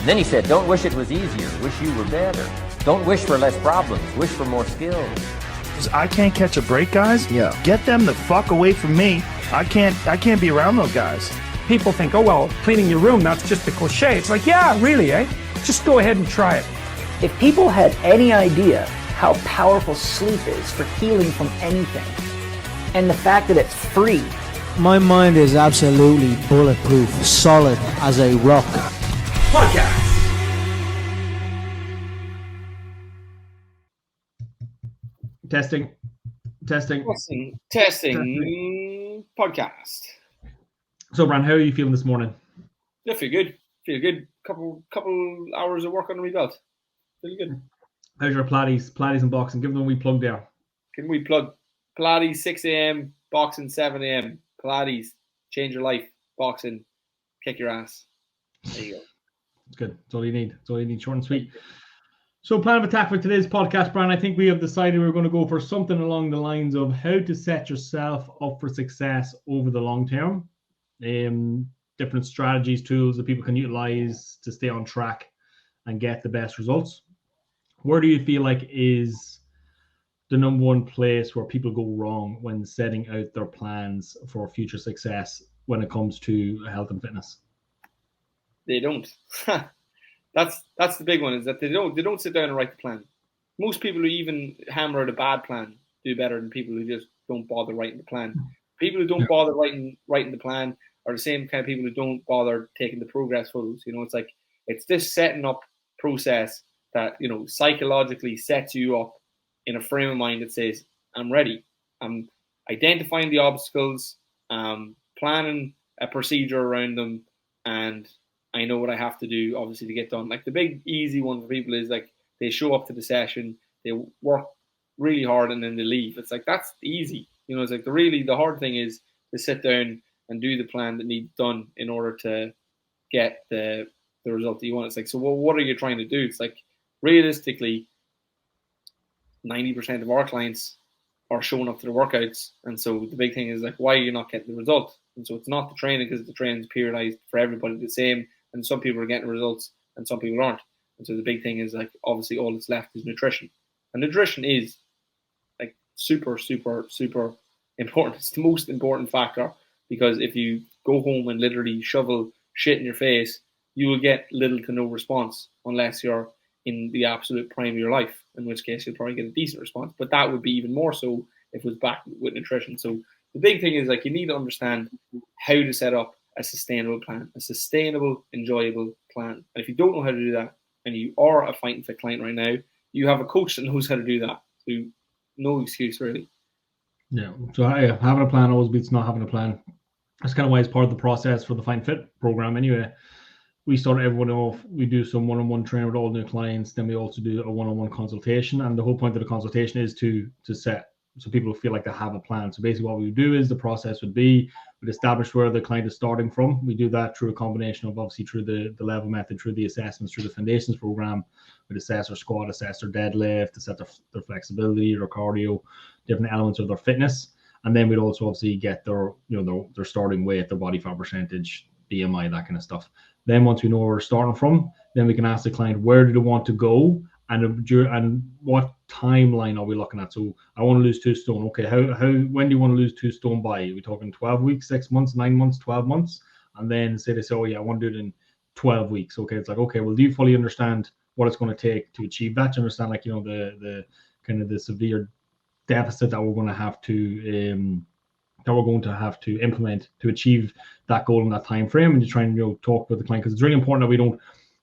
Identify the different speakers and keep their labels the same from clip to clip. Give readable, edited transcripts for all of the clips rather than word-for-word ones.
Speaker 1: And then he said, don't wish it was easier, wish you were better. Don't wish for less problems, wish for more skills.
Speaker 2: I can't catch a break, guys.
Speaker 3: Yeah.
Speaker 2: Get them the fuck away from me. I can't be around those guys.
Speaker 4: People think, oh, well, cleaning your room, that's just a cliche. It's like, yeah, really, eh? Just go ahead and try it.
Speaker 5: If people had any idea how powerful sleep is for healing from anything, and the fact that it's free.
Speaker 3: My mind is absolutely bulletproof, solid as a rock.
Speaker 6: Podcast. Testing.
Speaker 7: Podcast.
Speaker 6: So, Bran, how are you feeling this morning?
Speaker 7: Yeah, feel good. Couple hours of work under my belt. Feel good.
Speaker 6: How's your Pilates and boxing? Give them a wee plug there.
Speaker 7: Can we plug Pilates 6 a.m., boxing 7 a.m. Pilates, change your life. Boxing, kick your ass. There you go.
Speaker 6: It's good. That's all you need. Short and sweet. So, plan of attack for today's podcast, Brian, I think we have decided we're going to go for something along the lines of how to set yourself up for success over the long term. Different strategies, tools that people can utilize to stay on track and get the best results. Where do you feel like is the number one place where people go wrong when setting out their plans for future success when it comes to health and fitness?
Speaker 7: They don't. That's the big one, is that they don't sit down and write the plan. Most people who even hammer out a bad plan do better than people who just don't bother writing the plan. People who don't bother writing the plan are the same kind of people who don't bother taking the progress photos. You know, it's like, it's this setting up process that, you know, psychologically sets you up in a frame of mind that says, I'm ready. I'm identifying the obstacles, planning a procedure around them, and I know what I have to do, obviously, to get done. Like, the big easy one for people is like, they show up to the session, they work really hard, and then they leave. It's like, that's easy. You know, it's like the hard thing is to sit down and do the plan that needs done in order to get the result that you want. It's like, so what are you trying to do? It's like, realistically, 90% of our clients are showing up to the workouts. And so the big thing is like, why are you not getting the result? And so it's not the training, because the training is periodized for everybody the same. And some people are getting results and some people aren't. And so the big thing is, like, obviously all that's left is nutrition. And nutrition is like super, super, super important. It's the most important factor, because if you go home and literally shovel shit in your face, you will get little to no response unless you're in the absolute prime of your life, in which case you'll probably get a decent response. But that would be even more so if it was backed with nutrition. So the big thing is, like, you need to understand how to set up a sustainable plan, a sustainable, enjoyable plan. And if you don't know how to do that, and you are a Fight and Fit client right now, you have a coach that knows how to do that. So no excuse, really. Yeah.
Speaker 6: So having a plan always beats not having a plan. That's kind of why it's part of the process for the Fight and Fit program anyway. We start everyone off, we do some one-on-one training with all new clients, then we also do a one-on-one consultation. And the whole point of the consultation is to set, so people feel like they have a plan. So basically what we do is, the process would be, we'd establish where the client is starting from. We do that through a combination of, obviously, through the level method, through the assessments, through the foundations program. We'd assess their squat, assess their deadlift, assess their flexibility, their cardio, different elements of their fitness. And then we'd also obviously get their starting weight, their body fat percentage, BMI, that kind of stuff. Then once we know where we're starting from, then we can ask the client, where do they want to go, and what timeline are we looking at? So I want to lose 2 stone. Okay, when do you want to lose 2 stone by? Are we talking 12 weeks, 6 months, 9 months, 12 months? And then say, oh yeah, I want to do it in 12 weeks. Okay, it's like, okay, well, do you fully understand what it's going to take to achieve that? Do you understand, like, you know, the kind of the severe deficit that we're going to have to implement to achieve that goal in that time frame? And you try and, you know, talk with the client, because it's really important that we don't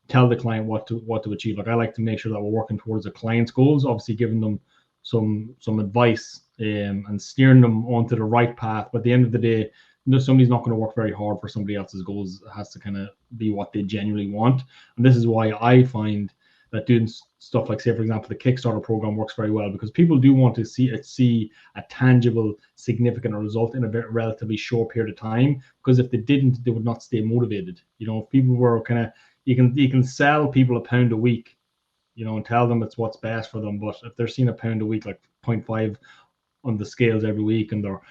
Speaker 6: tell the client what to achieve. Like, I like to make sure that we're working towards the client's goals, obviously giving them some advice and steering them onto the right path. But at the end of the day, somebody's not going to work very hard for somebody else's goals. It has to kind of be what they genuinely want. And this is why I find that doing stuff like, say, for example, the Kickstarter program works very well, because people do want to see a tangible, significant result in a very relatively short period of time. Because if they didn't, they would not stay motivated. You know, if people were kind of, you can sell people £1 a week, you know, and tell them it's what's best for them. But if they're seeing £1 a week, like 0.5 on the scales every week, and they're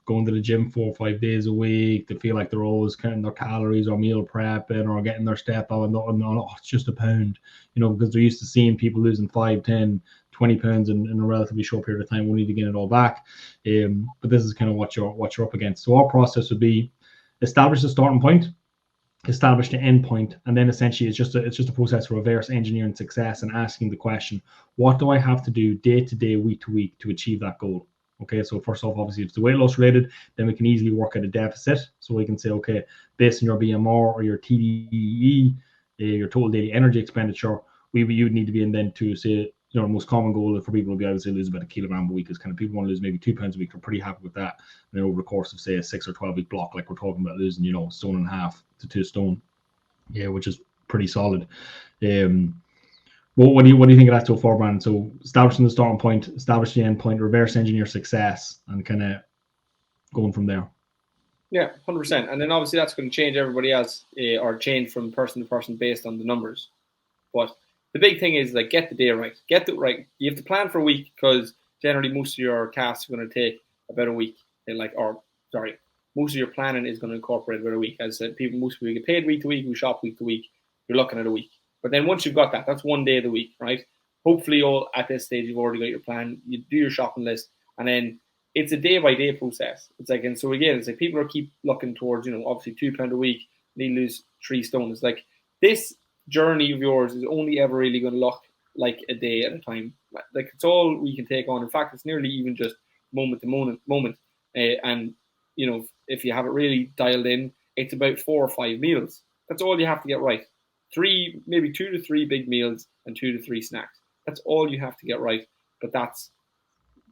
Speaker 6: going to the gym 4 or 5 days a week. They feel like they're always counting their calories or meal prepping or getting their step out, and oh, it's just a pound, because they're used to seeing people losing 5, 10, 20 pounds in a relatively short period of time, only to gain it all back. But this is kind of what you're up against. So our process would be establish the starting point, establish the end point, and then essentially it's just a process for reverse engineering success and asking the question, what do I have to do day to day, week to week to achieve that goal? Okay, so first off, obviously, if it's the weight loss related, then we can easily work at a deficit. So we can say, okay, based on your BMR or your TDEE, your total daily energy expenditure, you would need to be in then to say, the most common goal for people would be, I would say, lose about 1 kilogram a week. Is kind of people want to lose maybe 2 pounds a week. They're pretty happy with that. And then over the course of, say, a 6 or 12 week block, like we're talking about losing, 1.5 stone to 2 stone, which is pretty solid. What do you think of that so far, Brandon? So establishing the starting point, establish the end point, reverse engineer success, and kind of going from there.
Speaker 7: Yeah, 100%. And then obviously that's going to change everybody else, or change from person to person based on the numbers. But the big thing is, like, get the day right. Get it right. You have to plan for a week, because generally most of your casts are going to take about a week. Most of your planning is going to incorporate about a week. As I said, most people get paid week to week, we shop week to week. You're looking at a week. But then once you've got that, that's 1 day of the week, right? Hopefully, at this stage, you've already got your plan. You do your shopping list, and then it's a day by day process. It's like, and so again, it's like people keep looking towards, obviously £2 a week, need to lose 3 stone. It's like this journey of yours is only ever really going to look like a day at a time. Like, it's all we can take on. In fact, it's nearly even just moment to moment. And if you have it really dialed in, it's about 4 or 5 meals. That's all you have to get right. 3, maybe 2 to 3 big meals and 2 to 3 snacks. That's all you have to get right. But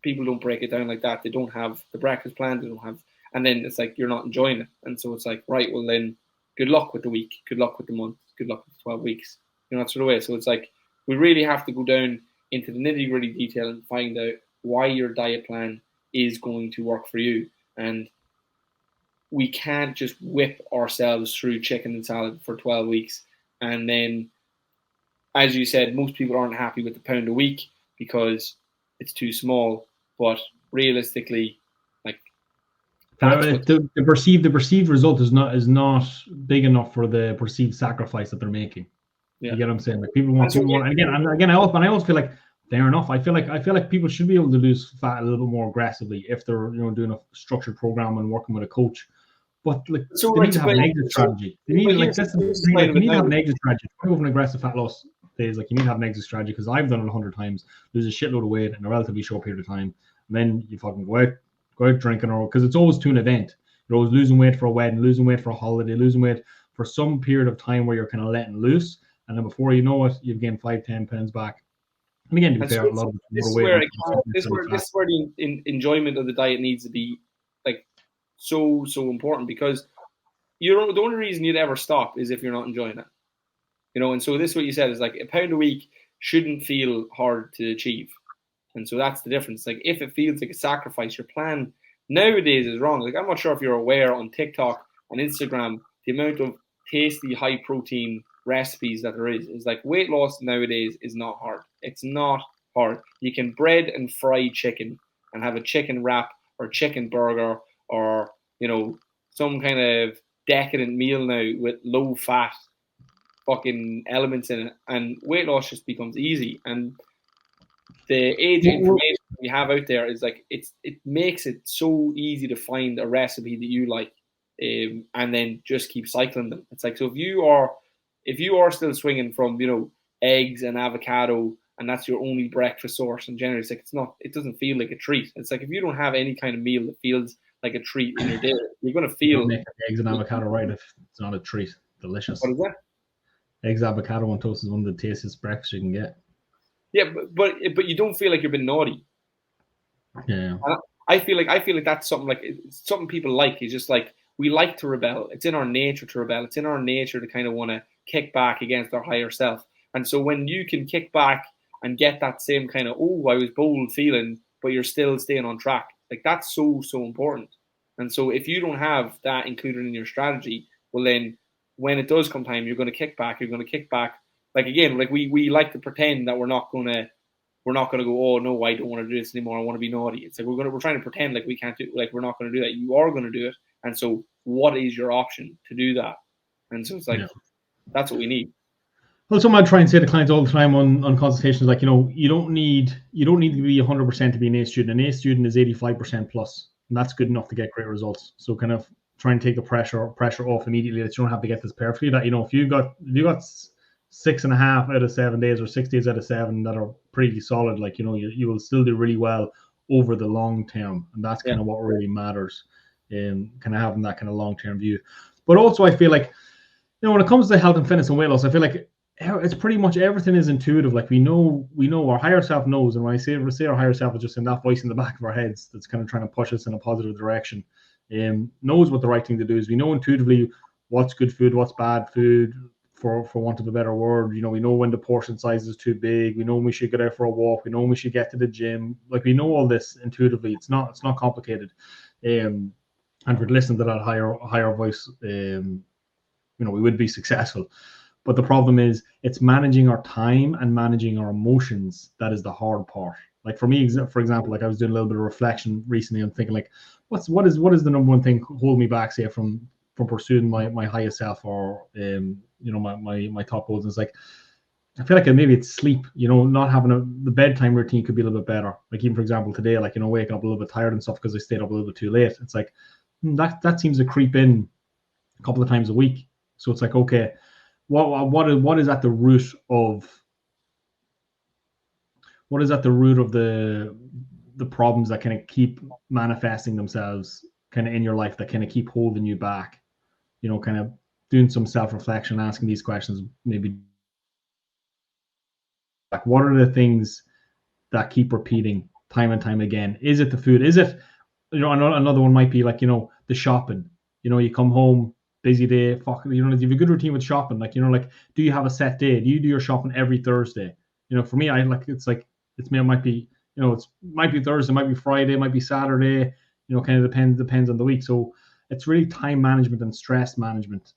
Speaker 7: people don't break it down like that. They don't have the breakfast plan. They don't have, and then it's like you're not enjoying it. And so it's like, right, well then, good luck with the week. Good luck with the month. Good luck with the 12 weeks. That sort of way. So it's like we really have to go down into the nitty gritty detail and find out why your diet plan is going to work for you. And we can't just whip ourselves through chicken and salad for 12 weeks. And then, as you said, most people aren't happy with the pound a week because it's too small. But realistically, like,
Speaker 6: the perceived result is not big enough for the perceived sacrifice that they're making. Yeah. You get what I'm saying? Like, people want. And again, I always feel like, fair enough. I feel like people should be able to lose fat a little bit more aggressively if they're doing a structured program and working with a coach. But like, they need to have an exit strategy. They need to have an exit strategy. If you go for an aggressive fat loss phase, like, you need to have an exit strategy, because I've done it 100 times, lose a shitload of weight in a relatively short period of time, and then you fucking go out drinking, or because it's always to an event. You're always losing weight for a wedding, losing weight for a holiday, losing weight for some period of time where you're kind of letting loose, and then before you know it, you've gained 5-10 pounds back. And again, to be fair, a lot of
Speaker 7: this is where the enjoyment of the diet needs to be, like, so important, because the only reason you'd ever stop is if you're not enjoying it, and so this is what you said is, like, a pound a week shouldn't feel hard to achieve, and so that's the difference. Like, if it feels like a sacrifice, your plan nowadays is wrong. Like, I'm not sure if you're aware on TikTok and Instagram the amount of tasty high protein recipes that there is like, weight loss nowadays is not hard. It's not hard. You can bread and fry chicken and have a chicken wrap or chicken burger, or some kind of decadent meal now with low fat fucking elements in it, and weight loss just becomes easy. And the age information we have out there is like, it makes it so easy to find a recipe that you like, and then just keep cycling them. It's like, so if you are still swinging from eggs and avocado, and that's your only breakfast source, and generally it's like, it doesn't feel like a treat. It's like, if you don't have any kind of meal that feels like a treat in your day, you're going to feel
Speaker 6: eggs and avocado right if it's not a treat. Delicious.
Speaker 7: What is that?
Speaker 6: Eggs, avocado on toast is one of the tastiest breakfasts you can get.
Speaker 7: Yeah, but you don't feel like you're being naughty.
Speaker 6: Yeah.
Speaker 7: And I feel like that's something people like. It's just like, we like to rebel. It's in our nature to rebel. It's in our nature to kind of want to kick back against our higher self. And so when you can kick back and get that same kind of, oh, I was bold feeling, but you're still staying on track, like, that's so important. And so if you don't have that included in your strategy, well then, when it does come time, you're going to kick back. Like, again, like, we like to pretend that we're not going to we're not going to go, oh no, I don't want to do this anymore, I want to be naughty. It's like we're trying to pretend like we can't do, like we're not going to do that. You are going to do it, and so what is your option to do that? And so it's like that's what we need.
Speaker 6: Well, something I try and say to clients all the time on consultations, like, you know, you don't need to be 100% to be an A student. An A student is 85% plus, and that's good enough to get great results. So kind of try and take the pressure off immediately, that you don't have to get this perfectly. That, you know, if you got 6.5 out of 7 days or 6 days out of 7 that are pretty solid, like, you know, you will still do really well over the long term, and that's kind of what really matters. Kind of having that kind of long term view. But also, I feel like, you know, when it comes to health and fitness and weight loss, I feel like it's pretty much everything is intuitive. Like we know our higher self knows, and when I say our higher self, is just in that voice in the back of our heads that's kind of trying to push us in a positive direction. Knows what the right thing to do is. We know intuitively what's good food, what's bad food, for want of a better word. You know, we know when the portion size is too big. We know when we should get out for a walk. We know when we should get to the gym. Like, we know all this intuitively. It's not complicated. And if we listen to that higher voice, you know, we would be successful. But the problem is, it's managing our time and managing our emotions that is the hard part. Like for me, for example, like I was doing a little bit of reflection recently. I'm thinking, like, what is the number one thing holding me back, say, from pursuing my highest self, or you know, my top goals? And it's like, I feel like maybe it's sleep. You know, not having the bedtime routine could be a little bit better. Like, even for example today, like, you know, waking up a little bit tired and stuff because I stayed up a little bit too late. It's like that seems to creep in a couple of times a week. So it's like, okay, what is at the root of the problems that kind of keep manifesting themselves kind of in your life, that kind of keep holding you back? You know, kind of doing some self-reflection, asking these questions, maybe like, what are the things that keep repeating time and time again? Is it the food? Is it, you know, another one might be like, you know, the shopping. You know, you come home, busy day, you know, you have a good routine with shopping. Like, you know, like, do you have a set day? Do you do your shopping every Thursday? You know, for me, it might be, you know, might be Thursday, might be Friday, might be Saturday, you know, kind of depends on the week. So it's really time management and stress management,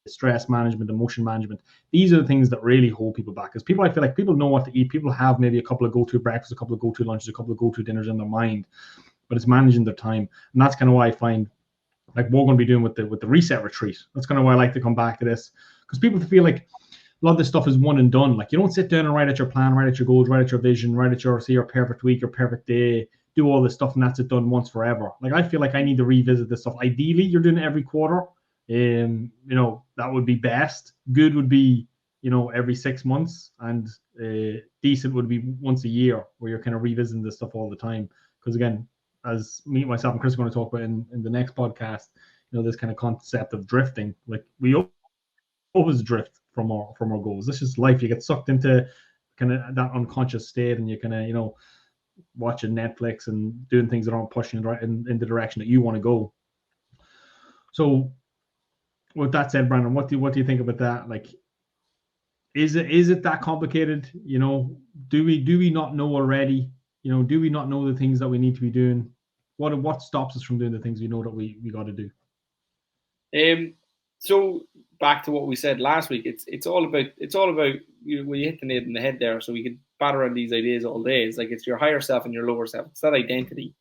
Speaker 6: emotion management. These are the things that really hold people back. Because I feel like people know what to eat. People have maybe a couple of go-to breakfasts, a couple of go-to lunches, a couple of go-to dinners in their mind, but it's managing their time. And that's kind of why I find, like, what we're going to be doing with the reset retreat. That's kind of why I like to come back to this, because people feel like a lot of this stuff is one and done. Like, you don't sit down and write out your plan, write out your goals, write out your vision, write out your perfect week, your perfect day, do all this stuff, and that's it, done once forever. Like, I feel like I need to revisit this stuff. Ideally, you're doing it every quarter. You know, that would be best. Good would be, you know, every 6 months, and decent would be once a year, where you're kind of revisiting this stuff all the time. Because again, as myself and Chris are going to talk about in the next podcast, you know, this kind of concept of drifting. Like, we always drift from our goals. This is life. You get sucked into kind of that unconscious state, and you kind of, you know, watching Netflix and doing things that aren't pushing you in the direction that you want to go. So with that said, Brandon, what do you think about that? Like, is it that complicated? You know, do we not know already? You know, do we not know the things that we need to be doing? What stops us from doing the things we know that we got to do?
Speaker 7: So back to what we said last week, it's all about you hit the nail in the head there. So we could bat around these ideas all day. It's like, it's your higher self and your lower self. It's that identity.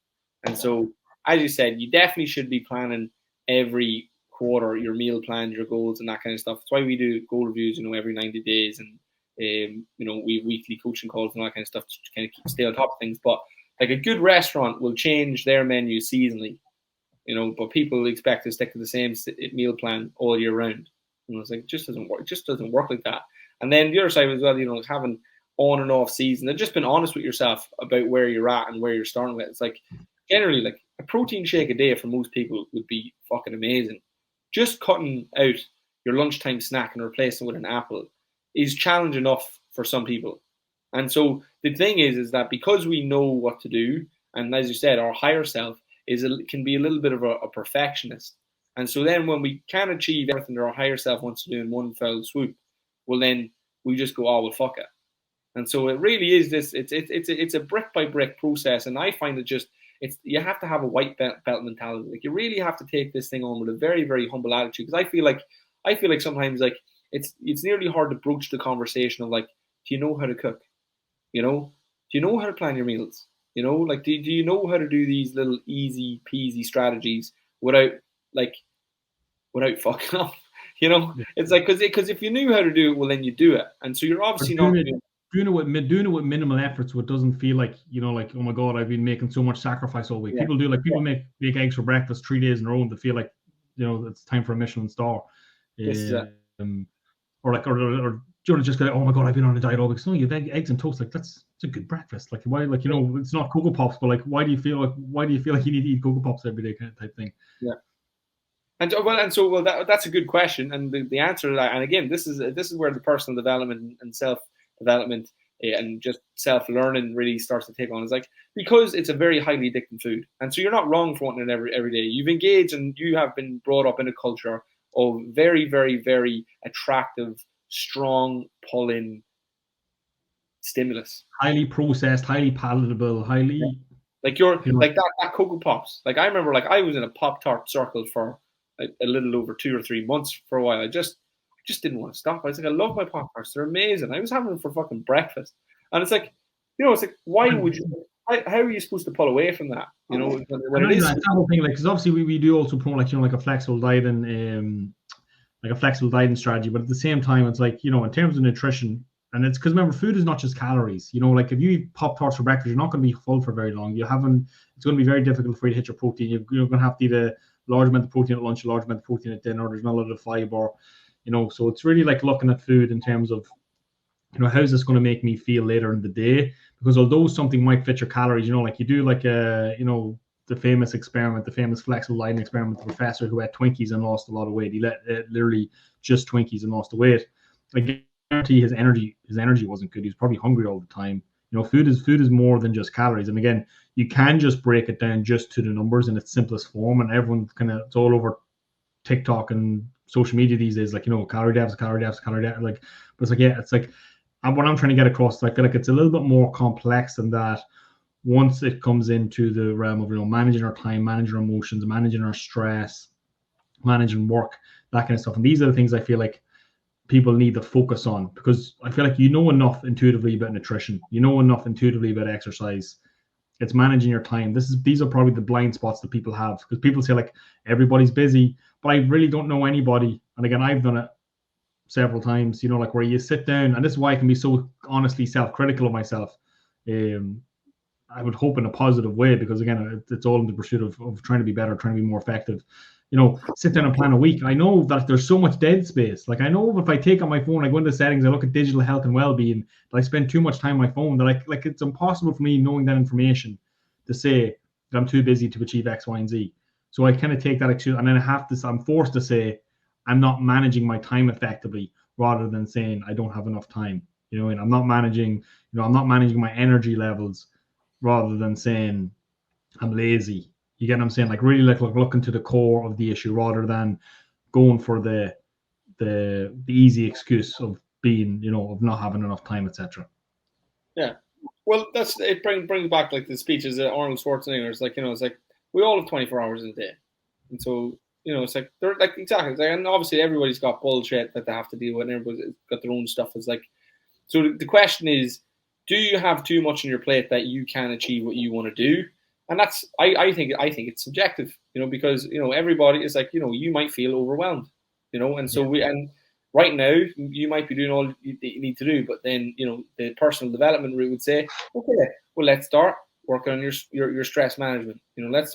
Speaker 7: And so, as you said, you definitely should be planning every quarter your meal plans, your goals, and that kind of stuff. That's why we do goal reviews, you know, every 90 days, and you know, we have weekly coaching calls and all that kind of stuff to kind of stay on top of things. But like, a good restaurant will change their menu seasonally, you know, but people expect to stick to the same meal plan all year round. You know, it's like, it just doesn't work. It just doesn't work like that. And then the other side as well, you know, having on and off season, and just being honest with yourself about where you're at and where you're starting with. It's like, generally, like, a protein shake a day for most people would be fucking amazing. Just cutting out your lunchtime snack and replacing with an apple is challenge enough for some people. And so the thing is that because we know what to do, and as you said, our higher self can be a little bit of a perfectionist. And so then when we can't achieve everything that our higher self wants to do in one fell swoop, well, then we just go, oh, well, fuck it. And so it really is this, it's a brick by brick process. And I find you have to have a white belt mentality. Like, you really have to take this thing on with a very, very humble attitude. Because I feel like sometimes, like, it's nearly hard to broach the conversation of, like, do you know how to cook? You know, do you know how to plan your meals? You know, like, do you know how to do these little easy peasy strategies without fucking up? You know, it's like, because if you knew how to do it, well, then you do it. And so you're obviously not
Speaker 6: doing it with minimal effort, so it doesn't feel like, you know, like, oh my god, I've been making so much sacrifice all week. People do, like, people make eggs for breakfast 3 days in a row and they feel like, you know, it's time for a Michelin star. Or like, or you know, just go, oh my god, I've been on a diet all week. So no, you have eggs and toast. Like, it's a good breakfast. Like, why, like, you know, it's not Cocoa Pops, but like, why do you feel like you need to eat Cocoa Pops every day, kind of type thing?
Speaker 7: Yeah. So that's a good question, and the answer to that, and again, this is where the personal development and self development and just self learning really starts to take on. Is like, because it's a very highly addictive food, and so you're not wrong for wanting it every day. You've engaged and you have been brought up in a culture of very, very, very attractive, strong pull-in stimulus,
Speaker 6: highly processed, highly palatable, highly
Speaker 7: like like that Cocoa Pops. Like, I remember, like, I was in a Pop-Tart circle for a little over 2 or 3 months for a while. I just didn't want to stop. I was like, I love my Pop-Tarts. They're amazing. I was having them for fucking breakfast. And it's like, you know, it's like, why would you, how are you supposed to pull away from that? You know, when it is.
Speaker 6: That whole thing, like, because obviously we do also promote, like, you know, like a flexible diet and like a flexible dieting strategy. But at the same time, it's like, you know, in terms of nutrition, and it's because, remember, food is not just calories. You know, like, if you eat Pop-Tarts for breakfast, you're not going to be full for very long. It's going to be very difficult for you to hit your protein. You're going to have to eat a large amount of protein at lunch, a large amount of protein at dinner. There's not a lot of fiber, you know. So it's really like looking at food in terms of, you know, how's this going to make me feel later in the day? Because although something might fit your calories, you know, like, you do like you know, the famous flexible dieting experiment, the professor who ate Twinkies and lost a lot of weight. He literally just Twinkies and lost the weight. Like, his energy wasn't good. He was probably hungry all the time. You know, food is more than just calories. And again, you can just break it down just to the numbers in its simplest form, and everyone it's all over TikTok and social media these days, like, you know, calorie deficit, like, but it's like, yeah, it's like, what I'm trying to get across is I feel like it's a little bit more complex than that. Once it comes into the realm of, you know, managing our time, managing our emotions, managing our stress, managing work, that kind of stuff. And these are the things I feel like people need to focus on, because I feel like you know enough intuitively about nutrition, you know enough intuitively about exercise. It's managing your time. These are probably the blind spots that people have, because people say, like, everybody's busy, but I really don't know anybody. And again, I've done it several times, you know, like, where you sit down, and this is why I can be so honestly self-critical of myself. I would hope in a positive way, because again, it's all in the pursuit of trying to be better, trying to be more effective. You know, sit down and plan a week. I know that there's so much dead space. Like, I know if I take out my phone, I go into settings, I look at digital health and well-being, that I spend too much time on my phone, that like it's impossible for me, knowing that information, to say that I'm too busy to achieve X, Y, and Z. So I kind of take that excuse, and then I'm forced to say I'm not managing my time effectively, rather than saying I don't have enough time. You know, and I'm not managing my energy levels, rather than saying I'm lazy. You get what I'm saying? Like, really, like looking to the core of the issue, rather than going for the easy excuse of being, you know, of not having enough time, etc.
Speaker 7: Yeah. Well, it brings back, like, the speeches of Arnold Schwarzenegger. It's like, you know, it's like, we all have 24 hours in a day. And so, you know, it's like, they're like, exactly. It's like, and obviously everybody's got bullshit that they have to deal with, and everybody's got their own stuff. It's like, so the question is, do you have too much on your plate that you can achieve what you want to do? And that's, I think it's subjective, you know, because, you know, everybody is like, you know, you might feel overwhelmed, you know, and so and right now you might be doing all you need to do, but then, you know, the personal development route would say, okay, well, let's start working on your stress management. You know, let's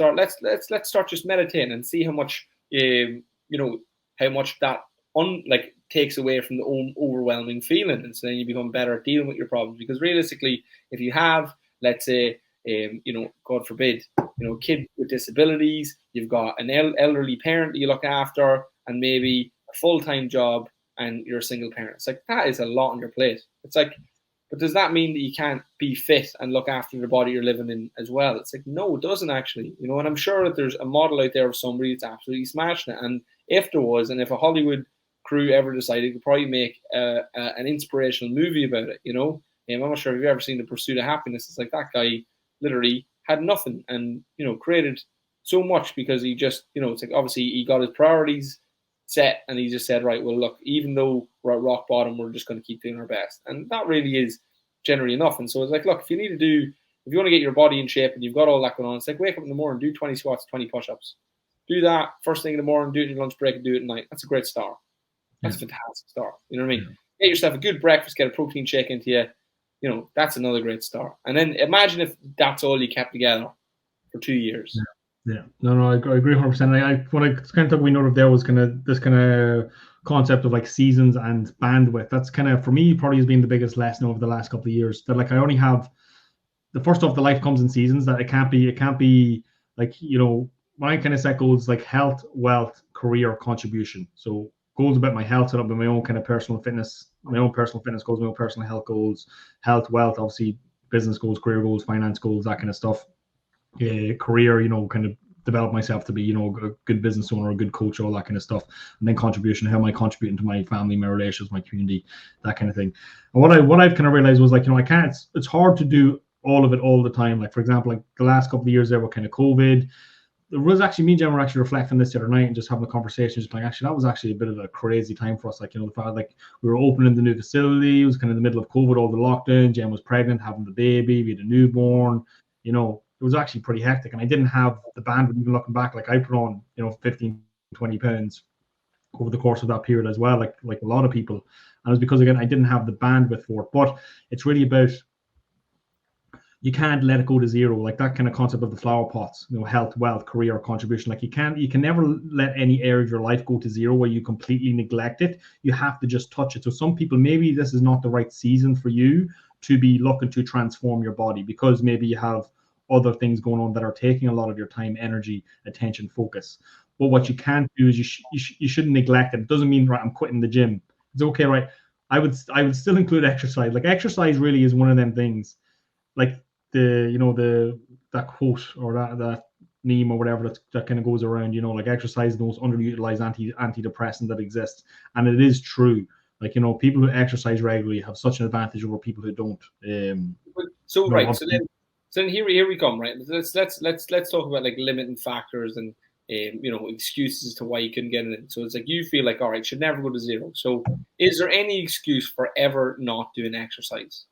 Speaker 7: start just meditating and see how much, you know, how much that takes away from the overwhelming feeling, and so then you become better at dealing with your problems. Because realistically, if you have, let's say, you know, God forbid, you know, a kid with disabilities, you've got an elderly parent that you look after, and maybe a full-time job, and you're a single parent. It's like, that is a lot on your plate. It's like, but does that mean that you can't be fit and look after the body you're living in as well? It's like, no, it doesn't actually. You know, and I'm sure that there's a model out there of somebody that's absolutely smashing it. And if there was, and if a Hollywood crew ever decided, could probably make an inspirational movie about it, you know. I'm not sure if you've ever seen The Pursuit of Happiness. It's like, that guy literally had nothing, and, you know, created so much because he just, you know, it's like, obviously he got his priorities set, and he just said, right, well, look, even though we're at rock bottom, we're just going to keep doing our best. And that really is generally enough. And so it's like, look, if you want to get your body in shape and you've got all that going on, it's like wake up in the morning, do 20 squats, 20 push-ups. Do that first thing in the morning, do it in your lunch break, and do it at night. That's a great start. That's a fantastic start. You know what I mean? Get yourself a good breakfast, get a protein shake into you. You know, that's another great start. And then imagine if that's all you kept together for 2 years.
Speaker 6: Yeah. No, I agree 100%. What I kind of took we note of there was kind of this kind of concept of like seasons and bandwidth. That's kind of, for me, probably has been the biggest lesson over the last couple of years. That like I only have the first off, the life comes in seasons. That it can't be like, you know, when I kind of set goals like health, wealth, career, contribution. So goals about my health, set up with my own kind of personal fitness goals, my own personal health goals, health, wealth, obviously business goals, career goals, finance goals, that kind of stuff. Career, you know, kind of develop myself to be, you know, a good business owner, a good coach, all that kind of stuff. And then contribution, how am I contributing to my family, my relations, my community, that kind of thing. And what I've kind of realized was like, you know, it's hard to do all of it all the time. Like, for example, like the last couple of years there were kind of COVID. There was actually, me and Jen were actually reflecting this the other night and just having a conversation, just like, actually, that was actually a bit of a crazy time for us. Like, you know, the fact like we were opening the new facility, it was kind of in the middle of COVID, all the lockdown, Jen was pregnant, having the baby, we had a newborn, you know, it was actually pretty hectic. And I didn't have the bandwidth, even looking back, like I put on, you know, 15, 20 pounds over the course of that period as well, like a lot of people. And it was because, again, I didn't have the bandwidth for it. But it's really about, you can't let it go to zero, like that kind of concept of the flower pots, you know, health, wealth, career, contribution. Like you can never let any area of your life go to zero where you completely neglect it. You have to just touch it. So some people, maybe this is not the right season for you to be looking to transform your body because maybe you have other things going on that are taking a lot of your time, energy, attention, focus. But what you can't do is you shouldn't neglect it. It doesn't mean, right, I'm quitting the gym. It's okay, right? I would still include exercise. Like exercise really is one of them things. Like that quote or that meme or whatever that kind of goes around, you know, like exercise is the most underutilized antidepressant that exists. And it is true. Like, you know, people who exercise regularly have such an advantage over people who don't.
Speaker 7: So then here we come, right? Let's talk about like limiting factors and you know, excuses as to why you couldn't get it in. So it's like you feel like, all right, should never go to zero. So is there any excuse for ever not doing exercise?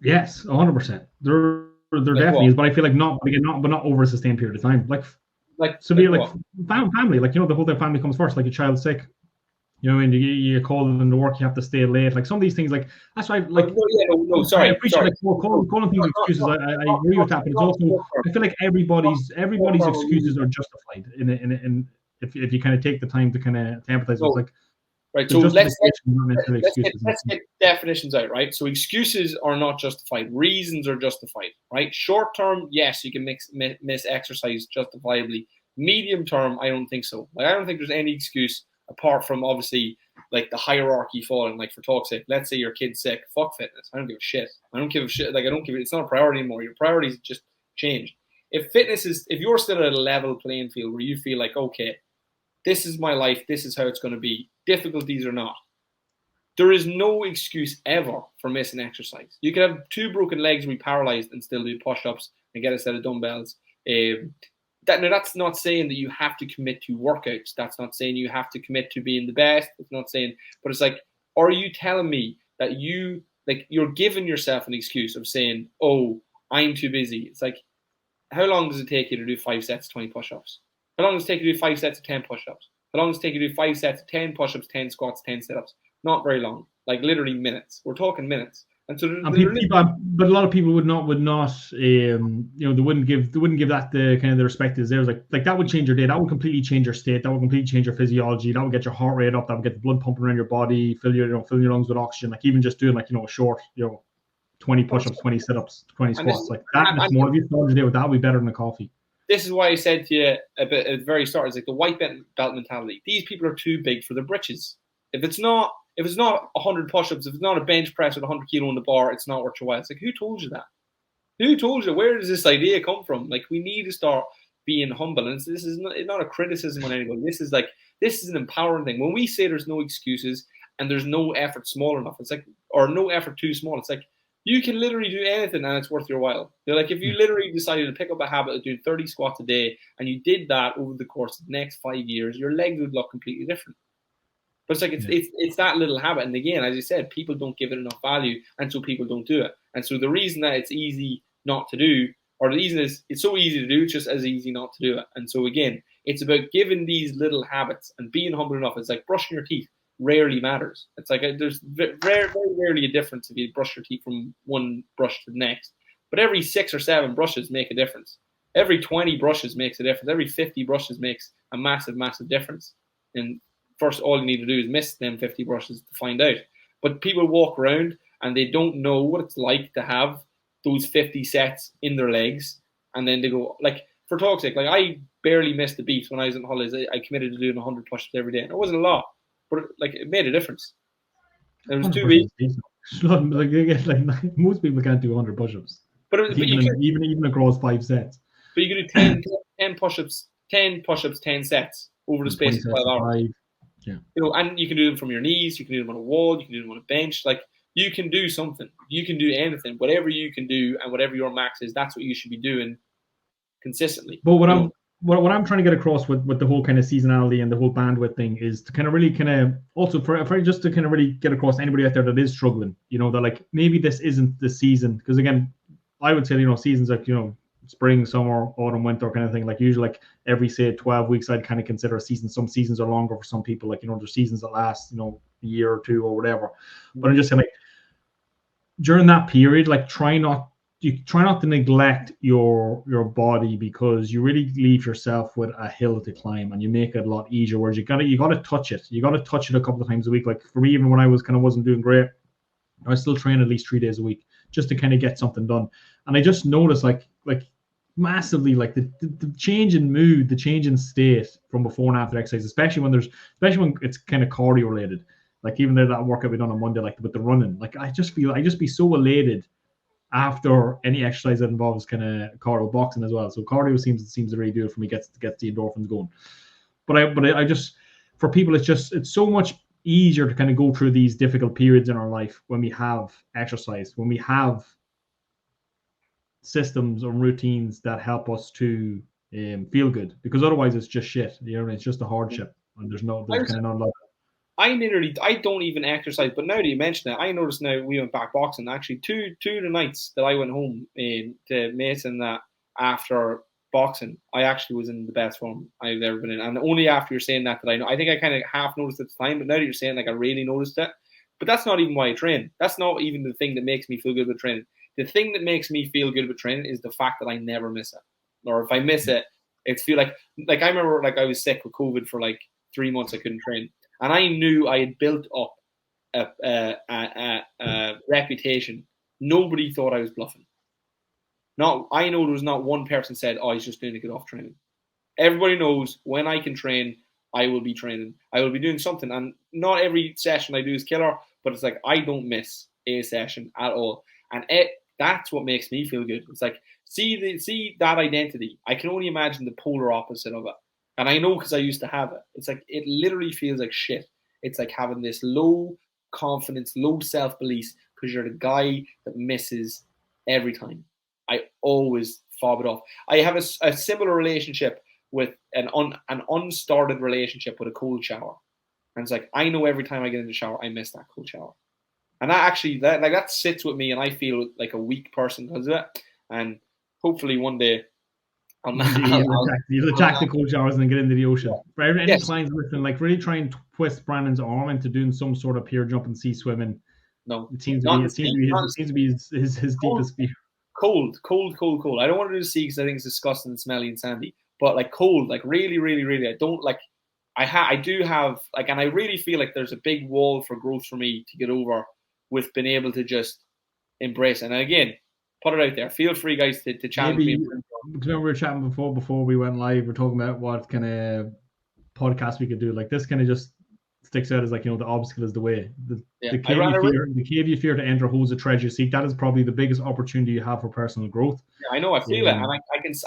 Speaker 6: Yes, 100%. There definitely is, but I feel like not over a sustained period of time. Like severe, like family, like, you know, the whole time family comes first. Like a child's sick, you know, and you call them into work, you have to stay late. Like some of these things, like that's why, like, sorry, I appreciate like calling things excuses. I agree with that, but it's also, I feel like everybody's excuses are justified. In if you kind of take the time to kind of empathize with, like.
Speaker 7: Right, so let's get definitions out, right? So excuses are not justified. Reasons are justified, right? Short term, yes, you can miss exercise justifiably. Medium term, I don't think so. Like, I don't think there's any excuse apart from obviously like the hierarchy falling. Like for talk's sake, let's say your kid's sick, fuck fitness. I don't give a shit. Like it's not a priority anymore. Your priorities just changed. If you're still at a level playing field where you feel like, okay, this is my life, this is how it's going to be, difficulties or not, there is no excuse ever for missing exercise. You could have 2 broken legs and be paralyzed and still do push-ups and get a set of dumbbells. That's not saying that you have to commit to workouts. That's not saying you have to commit to being the best. It's not saying, but it's like, are you telling me that you're giving yourself an excuse of saying, oh, I'm too busy? It's like, how long does it take you to do 5 sets, 20 push-ups? How long does it take you to do 5 sets of 10 push-ups? How long does it take you to do 5 sets of 10 push-ups, 10 squats, 10 sit-ups? Not very long. Like literally minutes. We're talking minutes. And so,
Speaker 6: but a lot of people would not, you know, they wouldn't give that the kind of the respect is theirs. Like that would change your day. That would completely change your state. That would completely change your physiology. That would get your heart rate up. That would get the blood pumping around your body. Fill your lungs with oxygen. Like even just doing like, you know, a short, you know, 20 push-ups, 20 sit-ups, 20 squats. Like that. Much more. If you started your day with that, would be better than a coffee.
Speaker 7: This is why I said to you at the very start, it's like the white belt mentality. These people are too big for their britches. If it's not 100 push-ups, if it's not a bench press with 100 kilo on the bar, it's not worth your while. It's like, who told you that? Who told you? Where does this idea come from? Like, we need to start being humble. And this is not a criticism on anybody. This is an empowering thing. When we say there's no excuses and there's no effort small enough, it's like, or no effort too small, it's like, you can literally do anything and it's worth your while. They're like, if you literally decided to pick up a habit of doing 30 squats a day and you did that over the course of the next 5 years, your legs would look completely different. But it's like it's that little habit. And again, as you said, people don't give it enough value, and so people don't do it. And so the reason that it's easy not to do, or the reason is it's so easy to do, it's just as easy not to do it. And so again, it's about giving these little habits and being humble enough. It's like brushing your teeth rarely matters. It's like there's very, very rarely a difference if you brush your teeth from one brush to the next. But every 6 or 7 brushes make a difference. Every 20 brushes makes a difference. Every 50 brushes makes a massive, massive difference. And first, all you need to do is miss them 50 brushes to find out. But people walk around and they don't know what it's like to have those 50 sets in their legs. And then they go, like, for talk's sake, like I barely missed a beat when I was on holidays. I committed to doing 100 push-ups every day. And it wasn't a lot, but like it made a difference. It was 2 weeks.
Speaker 6: Like most people can't do 100 push-ups. But even across 5 sets.
Speaker 7: But you can do 10 push-ups, 10 push-ups, 10 sets over the space of 12 hours.
Speaker 6: Yeah.
Speaker 7: You know, and you can do them from your knees, you can do them on a wall, you can do them on a bench. Like you can do something. You can do anything. Whatever you can do and whatever your max is, that's what you should be doing consistently.
Speaker 6: But what I'm trying to get across with the whole kind of seasonality and the whole bandwidth thing is to kind of really kind of also for just to kind of really get across anybody out there that is struggling, you know, that like maybe this isn't the season. Because again, I would say, you know, seasons like, you know, spring, summer, autumn, winter kind of thing. Like usually like every, say, 12 weeks, I'd kind of consider a season. Some seasons are longer for some people. Like, you know, there's seasons that last, you know, a year or 2 or whatever. But I'm just saying, like, during that period, like try not to neglect your body, because you really leave yourself with a hill to climb and you make it a lot easier. Whereas you gotta touch it. You gotta touch it a couple of times a week. Like for me, even when I wasn't doing great, I still train at least 3 days a week just to kind of get something done. And I just noticed like massively like the change in mood, the change in state from before and after exercise, especially when it's kind of cardio related. Like even though that workout we done on Monday, like with the running, like I just be so elated after any exercise that involves kind of cardio, boxing as well. So cardio seems to really do it for me, gets the endorphins going. But I just, for people, it's so much easier to kind of go through these difficult periods in our life when we have exercise, when we have systems or routines that help us to feel good, because otherwise it's just shit. You know, it's just a hardship, and there's kind of not a lot.
Speaker 7: I don't even exercise, but now that you mention it, I noticed now we went back boxing. Actually, two of the nights that I went home to Mason, that after boxing, I actually was in the best form I've ever been in. And only after you're saying that I know. I think I kind of half noticed at the time, but now that you're saying, like, I really noticed it. But that's not even why I train. That's not even the thing that makes me feel good with training. The thing that makes me feel good with training is the fact that I never miss it. Or if I miss it, it's feel like I remember, like, I was sick with COVID for like 3 months. I couldn't train. And I knew I had built up a reputation. Nobody thought I was bluffing. I know there was not one person said, "Oh, he's just doing to get off training." Everybody knows when I can train, I will be training. I will be doing something. And not every session I do is killer, but it's like I don't miss a session at all. And that's what makes me feel good. It's like, see that identity. I can only imagine the polar opposite of it. And I know because I used to have it. It's like, it literally feels like shit. It's like having this low confidence, low self-belief, because you're the guy that misses every time. I always fob it off. I have a similar relationship with an unstarted relationship with a cold shower. And it's like, I know every time I get in the shower, I miss that cold shower. And that actually, that sits with me, and I feel like a weak person because of it. And hopefully one day,
Speaker 6: you'll attack the cold showers and then get into the ocean. For any clients listening, like, really try and twist Brandon's arm into doing some sort of pier jump and sea swimming.
Speaker 7: No,
Speaker 6: it seems to be his deepest fear.
Speaker 7: Cold. I don't want to do the sea because I think it's disgusting and smelly and sandy. But like cold, like really, really, really, I don't like. I do have like, and I really feel like there's a big wall for growth for me to get over with being able to just embrace. And again, put it out there. Feel free, guys, to challenge me.
Speaker 6: Because we were chatting before we went live, we're talking about what kind of podcast we could do. Like, this kind of just sticks out as, like, you know, the obstacle is the way. The cave you fear to enter holds a treasure you seek. That is probably the biggest opportunity you have for personal growth.
Speaker 7: Yeah, I know. I feel it, and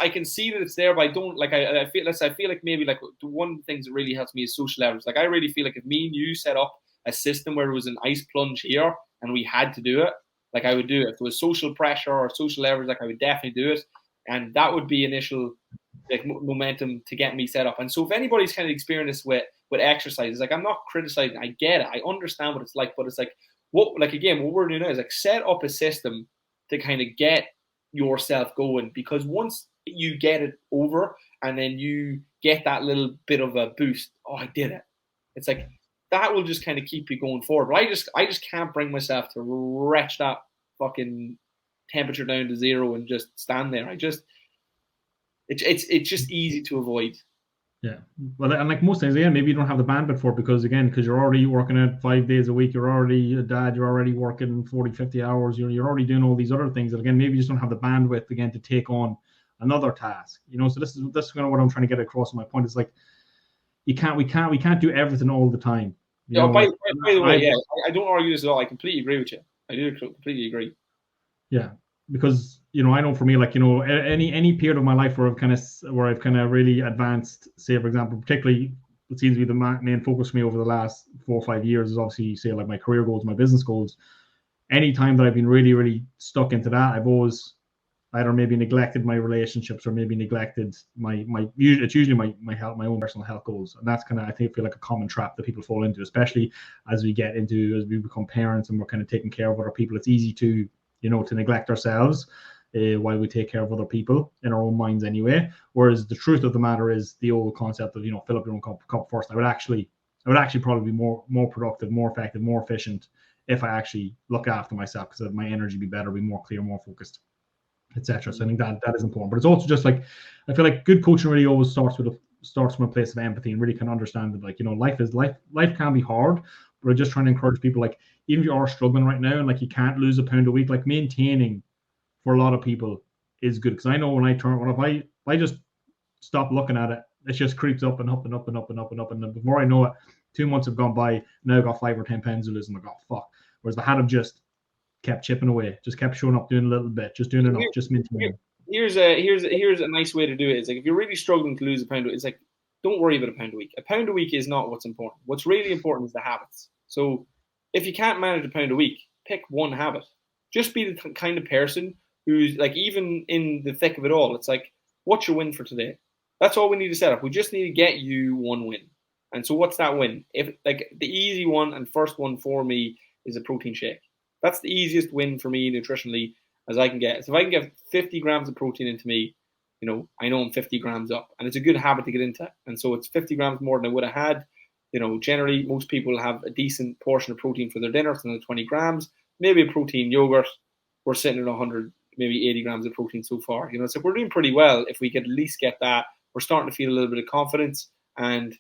Speaker 7: I can see that it's there, but I don't like. I feel like maybe like the one of the things that really helps me is social leverage. Like, I really feel like if me and you set up a system where there was an ice plunge here and we had to do it, like, I would do it. If there was social pressure or social leverage, like, I would definitely do it. And that would be initial, like, momentum to get me set up. And so if anybody's kind of experienced this with with exercise. It's like, I'm not criticizing. I get it. I understand what it's like, but it's like, what we're doing now is like set up a system to kind of get yourself going, because once you get it over and then you get that little bit of a boost, oh, I did it. It's like that will just kind of keep you going forward. But I just can't bring myself to wretch that fucking temperature down to 0 and just stand there. It's just easy to avoid.
Speaker 6: Yeah, well, and like most things, again, maybe you don't have the bandwidth for it because you're already working out 5 days a week, you're already a dad, you're already working 40, 50 hours, you're already doing all these other things. And again, maybe you just don't have the bandwidth again to take on another task. So this is kind of what I'm trying to get across. My point is like, we can't do everything all the time.
Speaker 7: By the way, I don't argue this at all. I completely agree with you. I do completely agree.
Speaker 6: Yeah. Because I know for me, like any period of my life where I've kind of really advanced, say for example, particularly what seems to be the main focus for me over the last 4 or 5 years is obviously, say, like my career goals, my business goals. Any time that I've been really, really stuck into that, I've always either maybe neglected my relationships or maybe neglected it's usually my health, my own personal health goals, and that's kind of, I feel like a common trap that people fall into, especially as we become parents and we're kind of taking care of other people. It's easy to to neglect ourselves while we take care of other people in our own minds anyway. Whereas the truth of the matter is the old concept of, fill up your own cup first. I would actually probably be more productive, more effective, more efficient if I actually look after myself, because my energy be better, be more clear, more focused, etc. So I think that is important. But it's also just like, I feel like good coaching really always starts from a place of empathy and really can understand that, like, life can be hard. But I'm just trying to encourage people, like, even if you are struggling right now and like you can't lose a pound a week, like maintaining for a lot of people is good. Because I know if I just stop looking at it, it just creeps up and up and up and up and up and up. And then before I know it, 2 months have gone by. Now I've got 5 or 10 pounds to lose. I'm like, oh fuck. Whereas if I had have just kept chipping away, just kept showing up, doing a little bit, just doing enough, just maintaining.
Speaker 7: Here's a nice way to do it. It's like, if you're really struggling to lose a pound, it's like, don't worry about a pound a week. A pound a week is not what's important. What's really important is the habits. So if you can't manage a pound a week, pick one habit. Just be the kind of person who's like, even in the thick of it all, it's like, what's your win for today? That's all we need to set up. We just need to get you one win. And so what's that win? If like the easy one and first one for me is a protein shake. That's the easiest win for me nutritionally as I can get. So if I can get 50 grams of protein into me, I know I'm 50 grams up, and it's a good habit to get into. And so it's 50 grams more than I would have had. Generally, most people have a decent portion of protein for their dinner, so 20 grams, maybe a protein yogurt. We're sitting at 100, maybe 80 grams of protein so far. So we're doing pretty well if we could at least get that. We're starting to feel a little bit of confidence. And,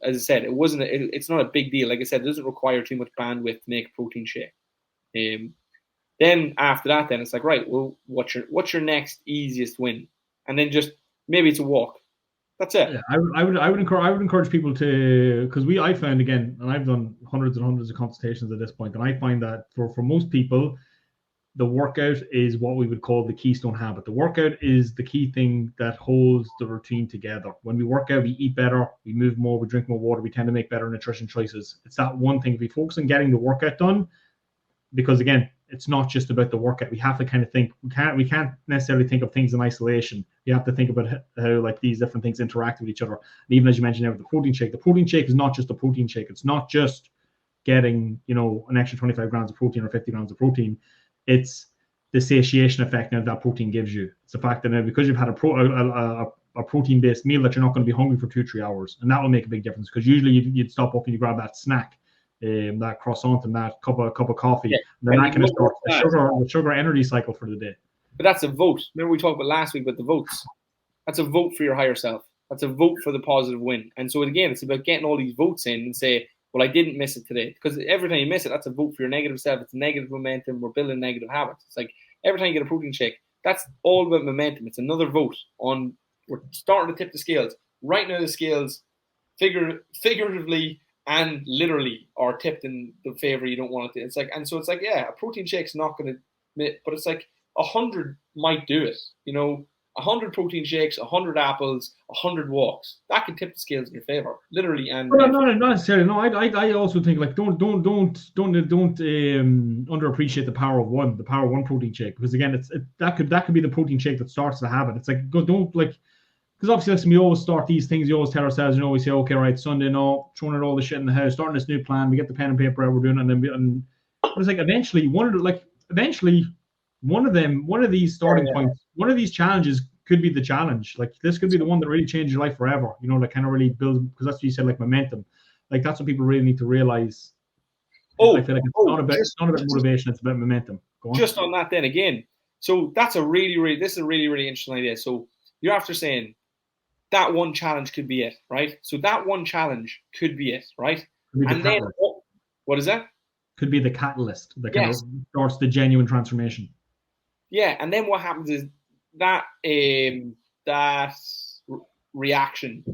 Speaker 7: as I said, it's not a big deal. Like I said, it doesn't require too much bandwidth to make a protein shake. Then after that, then it's like, right, well, what's your next easiest win? And then just maybe it's a walk. That's it.
Speaker 6: Yeah, I would encourage people to, because I found, again, and I've done hundreds and hundreds of consultations at this point, and I find that for most people, the workout is what we would call the keystone habit. The workout is the key thing that holds the routine together. When we work out, we eat better, we move more, we drink more water, we tend to make better nutrition choices. It's that one thing. If we focus on getting the workout done, because again, it's not just about the workout. We have to kind of think. We can't necessarily think of things in isolation. You have to think about how like these different things interact with each other. And even as you mentioned, the protein shake is not just a protein shake. It's not just getting an extra 25 grams of protein or 50 grams of protein. It's the satiation effect that protein gives you. It's the fact that now, because you've had a protein-based meal, that you're not going to be hungry for 2-3 hours, and that will make a big difference. Because usually you'd stop up and you grab that snack, that croissant and that cup of coffee, and then that kind of starts the sugar energy cycle for the day.
Speaker 7: But that's a vote. Remember we talked about last week about the votes. That's a vote for your higher self. That's a vote for the positive win. And so again, it's about getting all these votes in and say, well, I didn't miss it today. Because every time you miss it, that's a vote for your negative self. It's negative momentum. We're building negative habits. It's like every time you get a protein shake, that's all about momentum. It's another vote on, we're starting to tip the scales. Right now the scales figuratively and literally are tipped in the favor you don't want it to. It's like, and so it's like, yeah, a protein shake's not going to, but it's like 100 might do it. 100 protein shakes, 100 apples, 100 walks. That can tip the scales in your favor, literally. And
Speaker 6: well, not necessarily. No, I also think, like, don't underappreciate the power of one protein shake, because again, that could be the protein shake that starts the habit. It's like, don't like, because obviously, listen, we always start these things. We always tell ourselves, we say, okay, right, Sunday, no, throwing out all the shit in the house, starting this new plan. We get the pen and paper out, we're doing it, and it's like eventually one of these starting points, one of these challenges could be the challenge. Like this could be the one that really changes your life forever. That kind of really builds, because that's what you said, like momentum. Like that's what people really need to realize. I feel like it's not about motivation, it's about momentum. Go on.
Speaker 7: Just on that then again. So that's a really interesting idea. So you're after saying that one challenge could be it, right? So that one challenge could be it, right? And then what is that?
Speaker 6: Could be the catalyst that kind of starts the genuine transformation.
Speaker 7: Yeah, and then what happens is that reaction,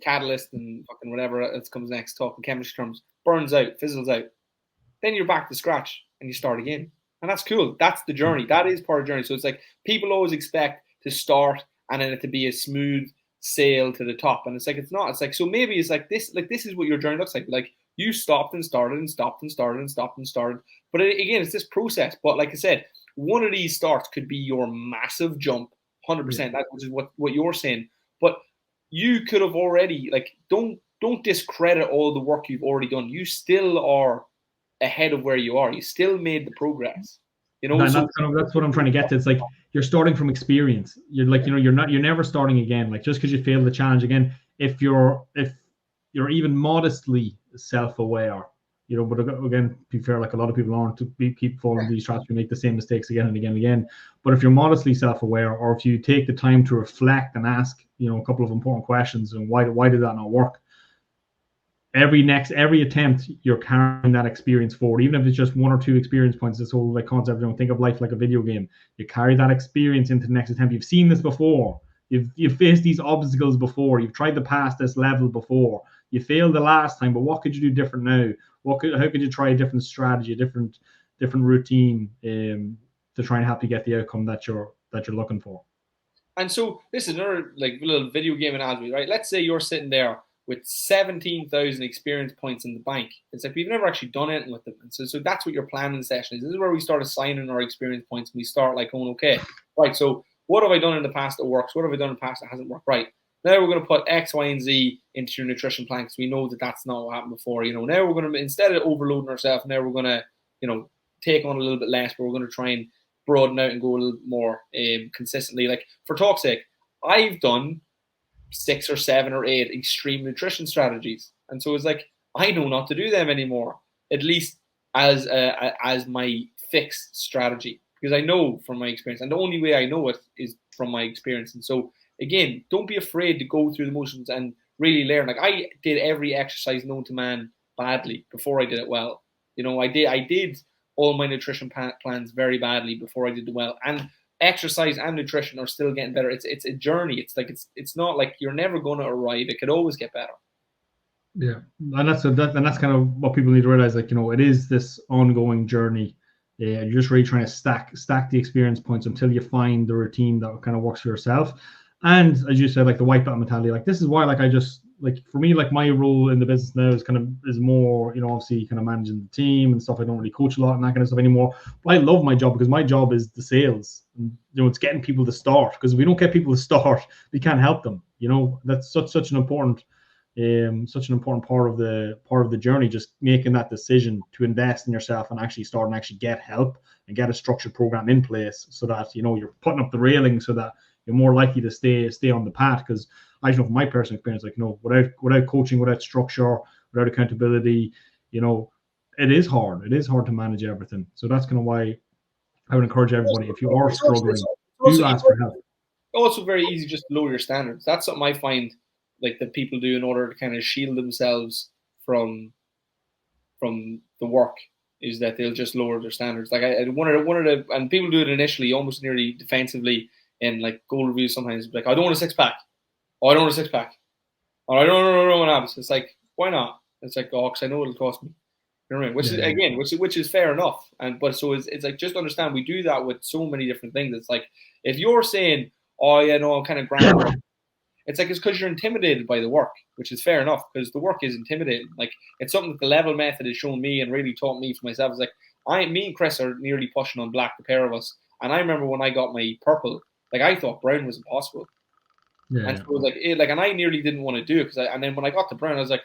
Speaker 7: catalyst and fucking whatever else comes next, talking chemistry terms, burns out, fizzles out. Then you're back to scratch and you start again. And that's cool. That's the journey. That is part of the journey. So it's like people always expect to start and then it to be a smooth sail to the top. And it's like, it's not. It's like, so maybe it's like this is what your journey looks like. Like you stopped and started and stopped and started and stopped and started. But again, it's this process. But like I said, one of these starts could be your massive jump, 100%. That which is what you're saying. But you could have already, like, don't discredit all the work you've already done. You still are ahead of where you are. You still made the progress.
Speaker 6: And that's what I'm trying to get to. It's like you're starting from experience. You're like, you're never starting again. Like just because you failed the challenge again, if you're even modestly self-aware, but again, to be fair, like a lot of people aren't, to keep falling into these traps, you make the same mistakes again and again and again. But if you're modestly self-aware, or if you take the time to reflect and ask, a couple of important questions, and why did that not work? Every attempt, you're carrying that experience forward, even if it's just one or two experience points. This whole like concept, think of life like a video game. You carry that experience into the next attempt. You've seen this before. You've faced these obstacles before. You've tried to pass this level before. You failed the last time, but what could you do different now? How could you try a different strategy, a different routine to try and help you get the outcome that you're looking for?
Speaker 7: And so this is another like little video game analogy, right? Let's say you're sitting there with 17,000 experience points in the bank. It's like we've never actually done anything with them. And so that's what your planning session is. This is where we start assigning our experience points, and we start like going, okay, right, so what have I done in the past that works? What have I done in the past that hasn't worked? Right. Now we're going to put X, Y, and Z into your nutrition plan because we know that that's not what happened before. Now we're going to, instead of overloading ourselves, now we're going to, take on a little bit less, but we're going to try and broaden out and go a little bit more consistently. Like for talk's sake, I've done 6 or 7 or 8 extreme nutrition strategies, and so it's like I know not to do them anymore, at least as my fixed strategy, because I know from my experience, and the only way I know it is from my experience. And so again, don't be afraid to go through the motions and really learn. Like I did every exercise known to man badly before I did it well. I did all my nutrition plans very badly before I did it well, and exercise and nutrition are still getting better. It's a journey. It's like it's not like you're never going to arrive. It could always get better.
Speaker 6: Yeah, and that's kind of what people need to realize. Like it is this ongoing journey. You're just really trying to stack the experience points until you find the routine that kind of works for yourself. And as you said, like the white belt mentality. Like this is why, like I just like for me, like my role in the business now is more, obviously kind of managing the team and stuff. I don't really coach a lot and that kind of stuff anymore. But I love my job because my job is the sales. And, it's getting people to start, because if we don't get people to start, we can't help them. That's such an important part of the journey. Just making that decision to invest in yourself and actually start and actually get help and get a structured program in place so that you're putting up the railing so that you're more likely to stay on the path. Because I know from my personal experience, like without coaching, without structure, without accountability, it is hard. It is hard to manage everything. So that's kind of why I would encourage everybody, if you are struggling, do ask for help.
Speaker 7: Also very easy just to lower your standards. That's something I find like that people do in order to kind of shield themselves from the work, is that they'll just lower their standards. Like one of the and people do it initially almost nearly defensively in like goal reviews sometimes, like I don't want a 6-pack. Oh, I don't want a 6-pack. Oh, I don't want abs. It's like, why not? It's like, oh, because I know it'll cost me. You know what I mean? Which is again, which is fair enough. But so it's like, just understand we do that with so many different things. It's like if you're saying, oh yeah, no, I'm kind of grand. It's like it's because you're intimidated by the work, which is fair enough because the work is intimidating. Like it's something that the level method has shown me and really taught me for myself. It's like me and Chris are nearly pushing on black, the pair of us. And I remember when I got my purple, like I thought brown was impossible. And so it was and I nearly didn't want to do it and then when I got to brown, I was like,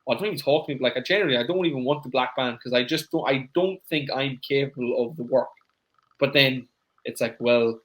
Speaker 7: well, don't even talk to me. Like, I don't even want the black band because I don't think I'm capable of the work. But then it's like, well,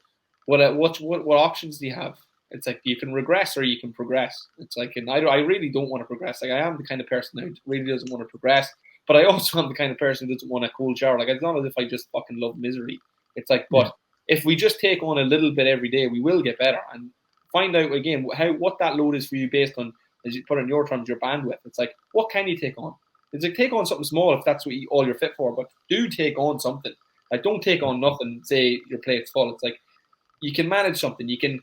Speaker 7: what options do you have? It's like you can regress or you can progress. It's like, and I really don't want to progress. Like, I am the kind of person that really doesn't want to progress, but I also am the kind of person who doesn't want a cold shower. Like, it's not as if I just fucking love misery. It's like, but if we just take on a little bit every day, we will get better and find out again what that load is for you based on, as you put it in your terms, your bandwidth. It's like, what can you take on? It's like, take on something small if that's all you're fit for, but do take on something. Like, don't take on nothing. Say your plate's full. It's like, you can manage something. You can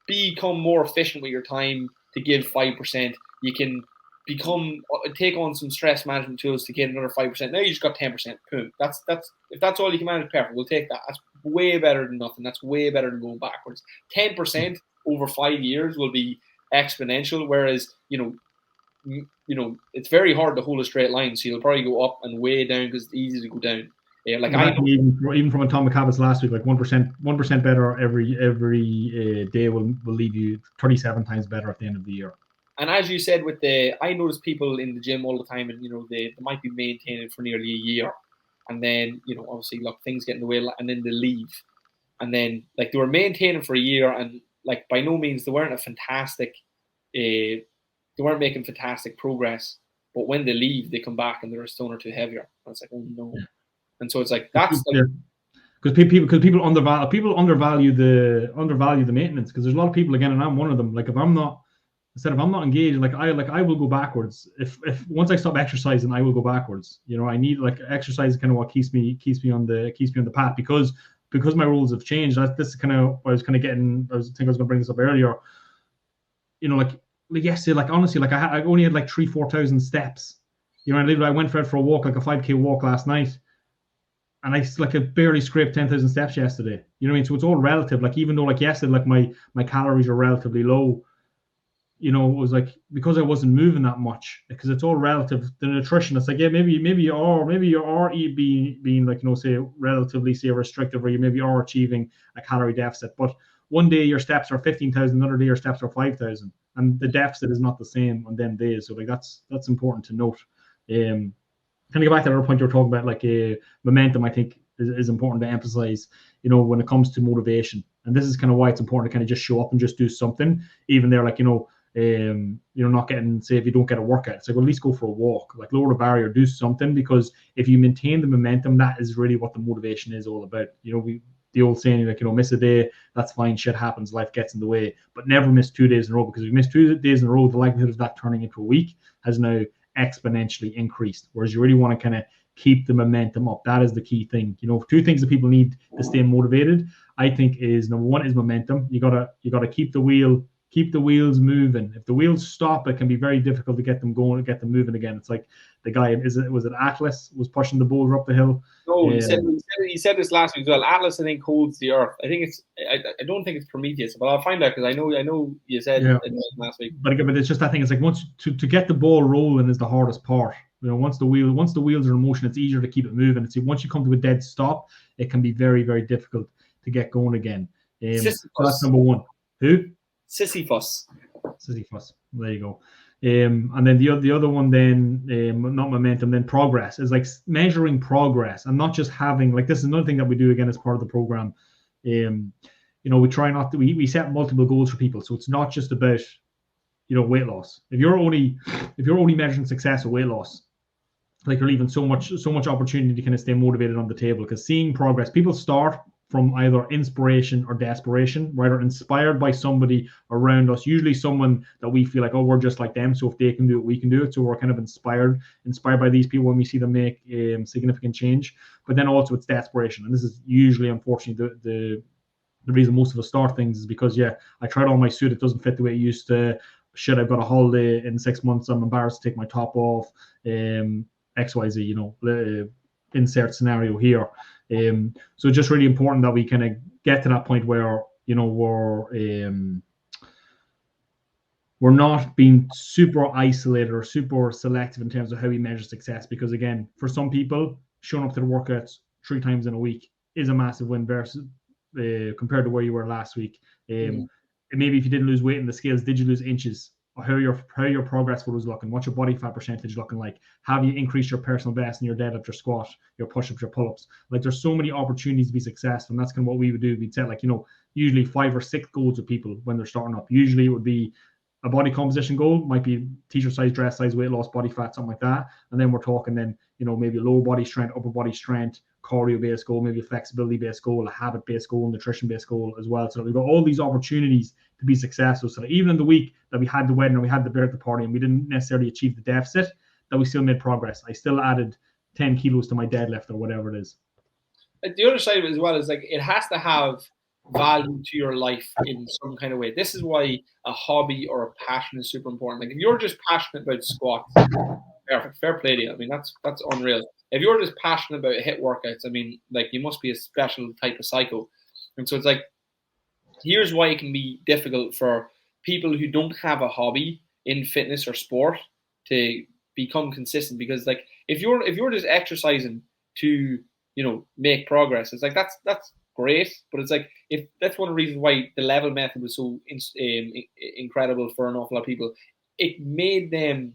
Speaker 7: become more efficient with your time to give 5%. You can take on some stress management tools to get another 5%. Now you just got 10%. Boom. That's if that's all you can manage, perfect. We'll take that. That's way better than nothing. That's way better than going backwards. 10% over 5 years will be exponential. Whereas it's very hard to hold a straight line. So you'll probably go up and way down because it's easy to go down. Yeah, like
Speaker 6: even from Atomic Habits last week, like 1% better every day will leave you 37 times better at the end of the year.
Speaker 7: And as you said, I notice people in the gym all the time, and they might be maintaining for nearly a year, and then obviously look, things get in the way, and then they leave, and then like they were maintaining for a year, and like by no means they weren't they weren't making fantastic progress, but when they leave, they come back and they're a stone or two heavier. And it's like, oh no. Yeah. And so it's like that's
Speaker 6: because people undervalue the maintenance, because there's a lot of people, again, and I'm one of them. Like, if I'm not engaged, I will go backwards. If once I stop exercising, I will go backwards. I need, like, exercise is kind of what keeps me on the path, because my rules have changed. This is kind of I was going to bring this up earlier. Like yesterday, like honestly, like I only had like 3,000-4,000 steps. I went for a walk, like a 5K walk last night, and I barely scraped 10,000 steps yesterday. You know what I mean? So it's all relative. Like, even though like yesterday, like my calories are relatively low, it was like because I wasn't moving that much, because it's all relative. The nutrition, it's like, yeah, maybe you are being like, say relatively restrictive, or you maybe are achieving a calorie deficit. But one day your steps are 15,000, another day your steps are 5,000, and the deficit is not the same on them days. So like that's important to note. Kind of go back to the other point you were talking about, like momentum, I think is important to emphasize, when it comes to motivation. And this is kind of why it's important to kind of just show up and just do something, even there, like, not getting, say, if you don't get a workout, it's like, well, at least go for a walk, like lower the barrier, do something, because if you maintain the momentum, that is really what the motivation is all about. The old saying, like, miss a day, that's fine, shit happens, life gets in the way, but never miss 2 days in a row, because if you miss 2 days in a row, the likelihood of that turning into a week has now exponentially increased. Whereas you really want to kind of keep the momentum up. That is the key thing. Two things that people need to stay motivated, I think, is number one is momentum. You gotta keep the wheels moving. If the wheels stop, it can be very difficult to get them going and get them moving again. It's like the guy, was it Atlas was pushing the boulder up the hill?
Speaker 7: No, he said this last week as well. Atlas, I think, holds the earth. I think I don't think it's Prometheus, but I'll find out, because I know you said it last week.
Speaker 6: But it's just that thing. It's like, once to get the ball rolling is the hardest part. Once the wheels are in motion, it's easier to keep it moving. It's once you come to a dead stop, it can be very, very difficult to get going again. So that's number one. Who?
Speaker 7: Sisyphus.
Speaker 6: There you go. And then the other one, then not momentum, then progress, is like measuring progress, and not just having, like, this is another thing that we do again as part of the program. We try not to, we set multiple goals for people, so it's not just about weight loss. If you're only measuring success or weight loss, like, you're leaving so much opportunity to kind of stay motivated on the table, because seeing progress, people start from either inspiration or desperation. We're either inspired by somebody around us, usually someone that we feel like, oh, we're just like them, so if they can do it, we can do it. So we're kind of inspired by these people when we see them make significant change. But then also it's desperation, and this is usually, unfortunately, the reason most of us start things is because, I tried on my suit, it doesn't fit the way it used to. Shit, I've got a holiday in 6 months, I'm embarrassed to take my top off. XYZ, insert scenario here. So it's just really important that we kind of get to that point where we're not being super isolated or super selective in terms of how we measure success, because, again, for some people, showing up to the workouts 3 times in a week is a massive win, versus compared to where you were last week. And maybe if you didn't lose weight in the scales, did you lose inches? Or how your progress was looking? What's your body fat percentage looking like? Have you increased your personal best and your deadlift, your squat, your push-ups, your pull-ups? Like, there's so many opportunities to be successful, and that's kind of what we would do. We'd set, like, usually 5 or 6 goals with people when they're starting up. Usually it would be a body composition goal, might be t-shirt size, dress size, weight loss, body fat, something like that. And then we're talking then, maybe a lower body strength, upper body strength, cardio-based goal, maybe a flexibility-based goal, a habit-based goal, nutrition-based goal as well. So that we've got all these opportunities to be successful. So that even in the week that we had the wedding or we had the birthday party and we didn't necessarily achieve the deficit, that we still made progress. I still added 10 kilos to my deadlift or whatever it is.
Speaker 7: The other side of it as well is, like, it has to have value to your life in some kind of way. This is why a hobby or a passion is super important. Like, if you're just passionate about squats, perfect, fair play to you. I mean, that's unreal. If you're just passionate about HIIT workouts, I mean, like, you must be a special type of psycho. And so it's like, here's why it can be difficult for people who don't have a hobby in fitness or sport to become consistent. Because, like, if you're just exercising to make progress, it's like that's great. But it's like, if that's one of the reasons why the level method was so incredible for an awful lot of people. It made them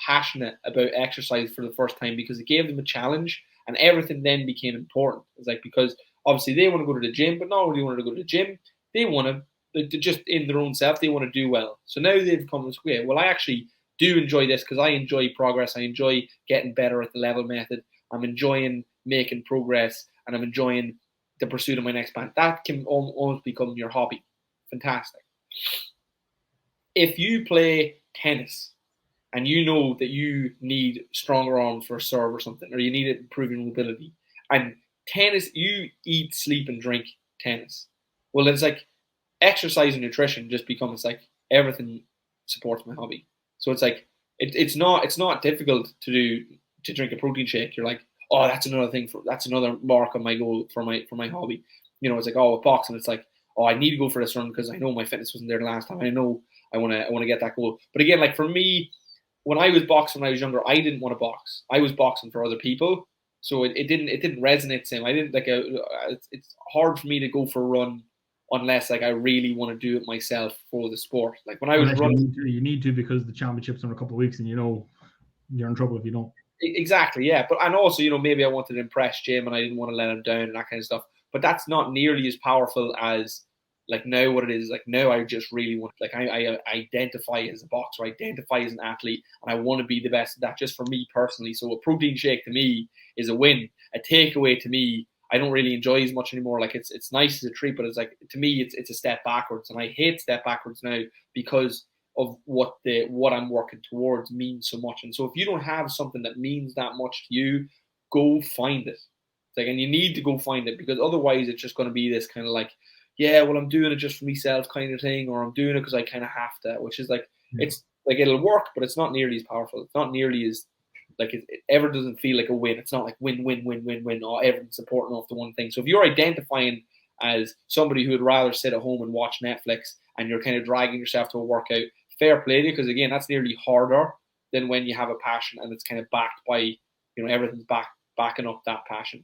Speaker 7: passionate about exercise for the first time because it gave them a challenge, and everything then became important. It's like, because obviously they want to go to the gym, but not only want to go to the gym, they want to just in their own self, they want to do well. So now they've come to square. Well, I actually do enjoy this because I enjoy progress. I enjoy getting better at the level method. I'm enjoying making progress, and I'm enjoying the pursuit of my next plan. That can almost become your hobby. Fantastic. If you play tennis and you know that you need stronger arms for a serve or something, or you need it improving mobility, and tennis, you eat, sleep, and drink tennis. Well, it's like exercise and nutrition just becomes like everything supports my hobby. So it's like it's not difficult to drink a protein shake. You're like, oh, that's another mark on my goal for my hobby. It's like, oh, with boxing, it's like, oh, I need to go for this run because I know my fitness wasn't there the last time. I know I want to get that goal. But again, like, for me, when I was boxing when I was younger, I didn't want to box. I was boxing for other people, so it didn't resonate the same. I didn't it's hard for me to go for a run unless, like, I really want to do it myself for the sport. Like, when I was running,
Speaker 6: you need to because the championship's in a couple of weeks, and you're in trouble if you don't.
Speaker 7: Exactly, yeah. But and also, maybe I wanted to impress Jim and I didn't want to let him down and that kind of stuff. But that's not nearly as powerful as, like, now what it is. Like, now I just really want, like, I identify as a boxer, I identify as an athlete, and I want to be the best at that just for me personally. So a protein shake to me is a win. A takeaway to me, I don't really enjoy as much anymore. Like, it's nice as a treat, but it's like, to me, it's a step backwards, and I hate step backwards now because of what I'm working towards means so much. And so if you don't have something that means that much to you, go find it. It's like, and you need to go find it, because otherwise it's just going to be this kind of like, yeah, well, I'm doing it just for myself kind of thing, or I'm doing it because I kind of have to, which is like, it's like, it'll work, but it's not nearly as powerful. It's not nearly as, like, it ever doesn't feel like a win. It's not like win, win, win, win, win, or everything's supporting off the one thing. So if you're identifying as somebody who would rather sit at home and watch Netflix, and you're kind of dragging yourself to a workout, fair play to you, because again, that's nearly harder than when you have a passion and it's kind of backed by, everything's backing up that passion.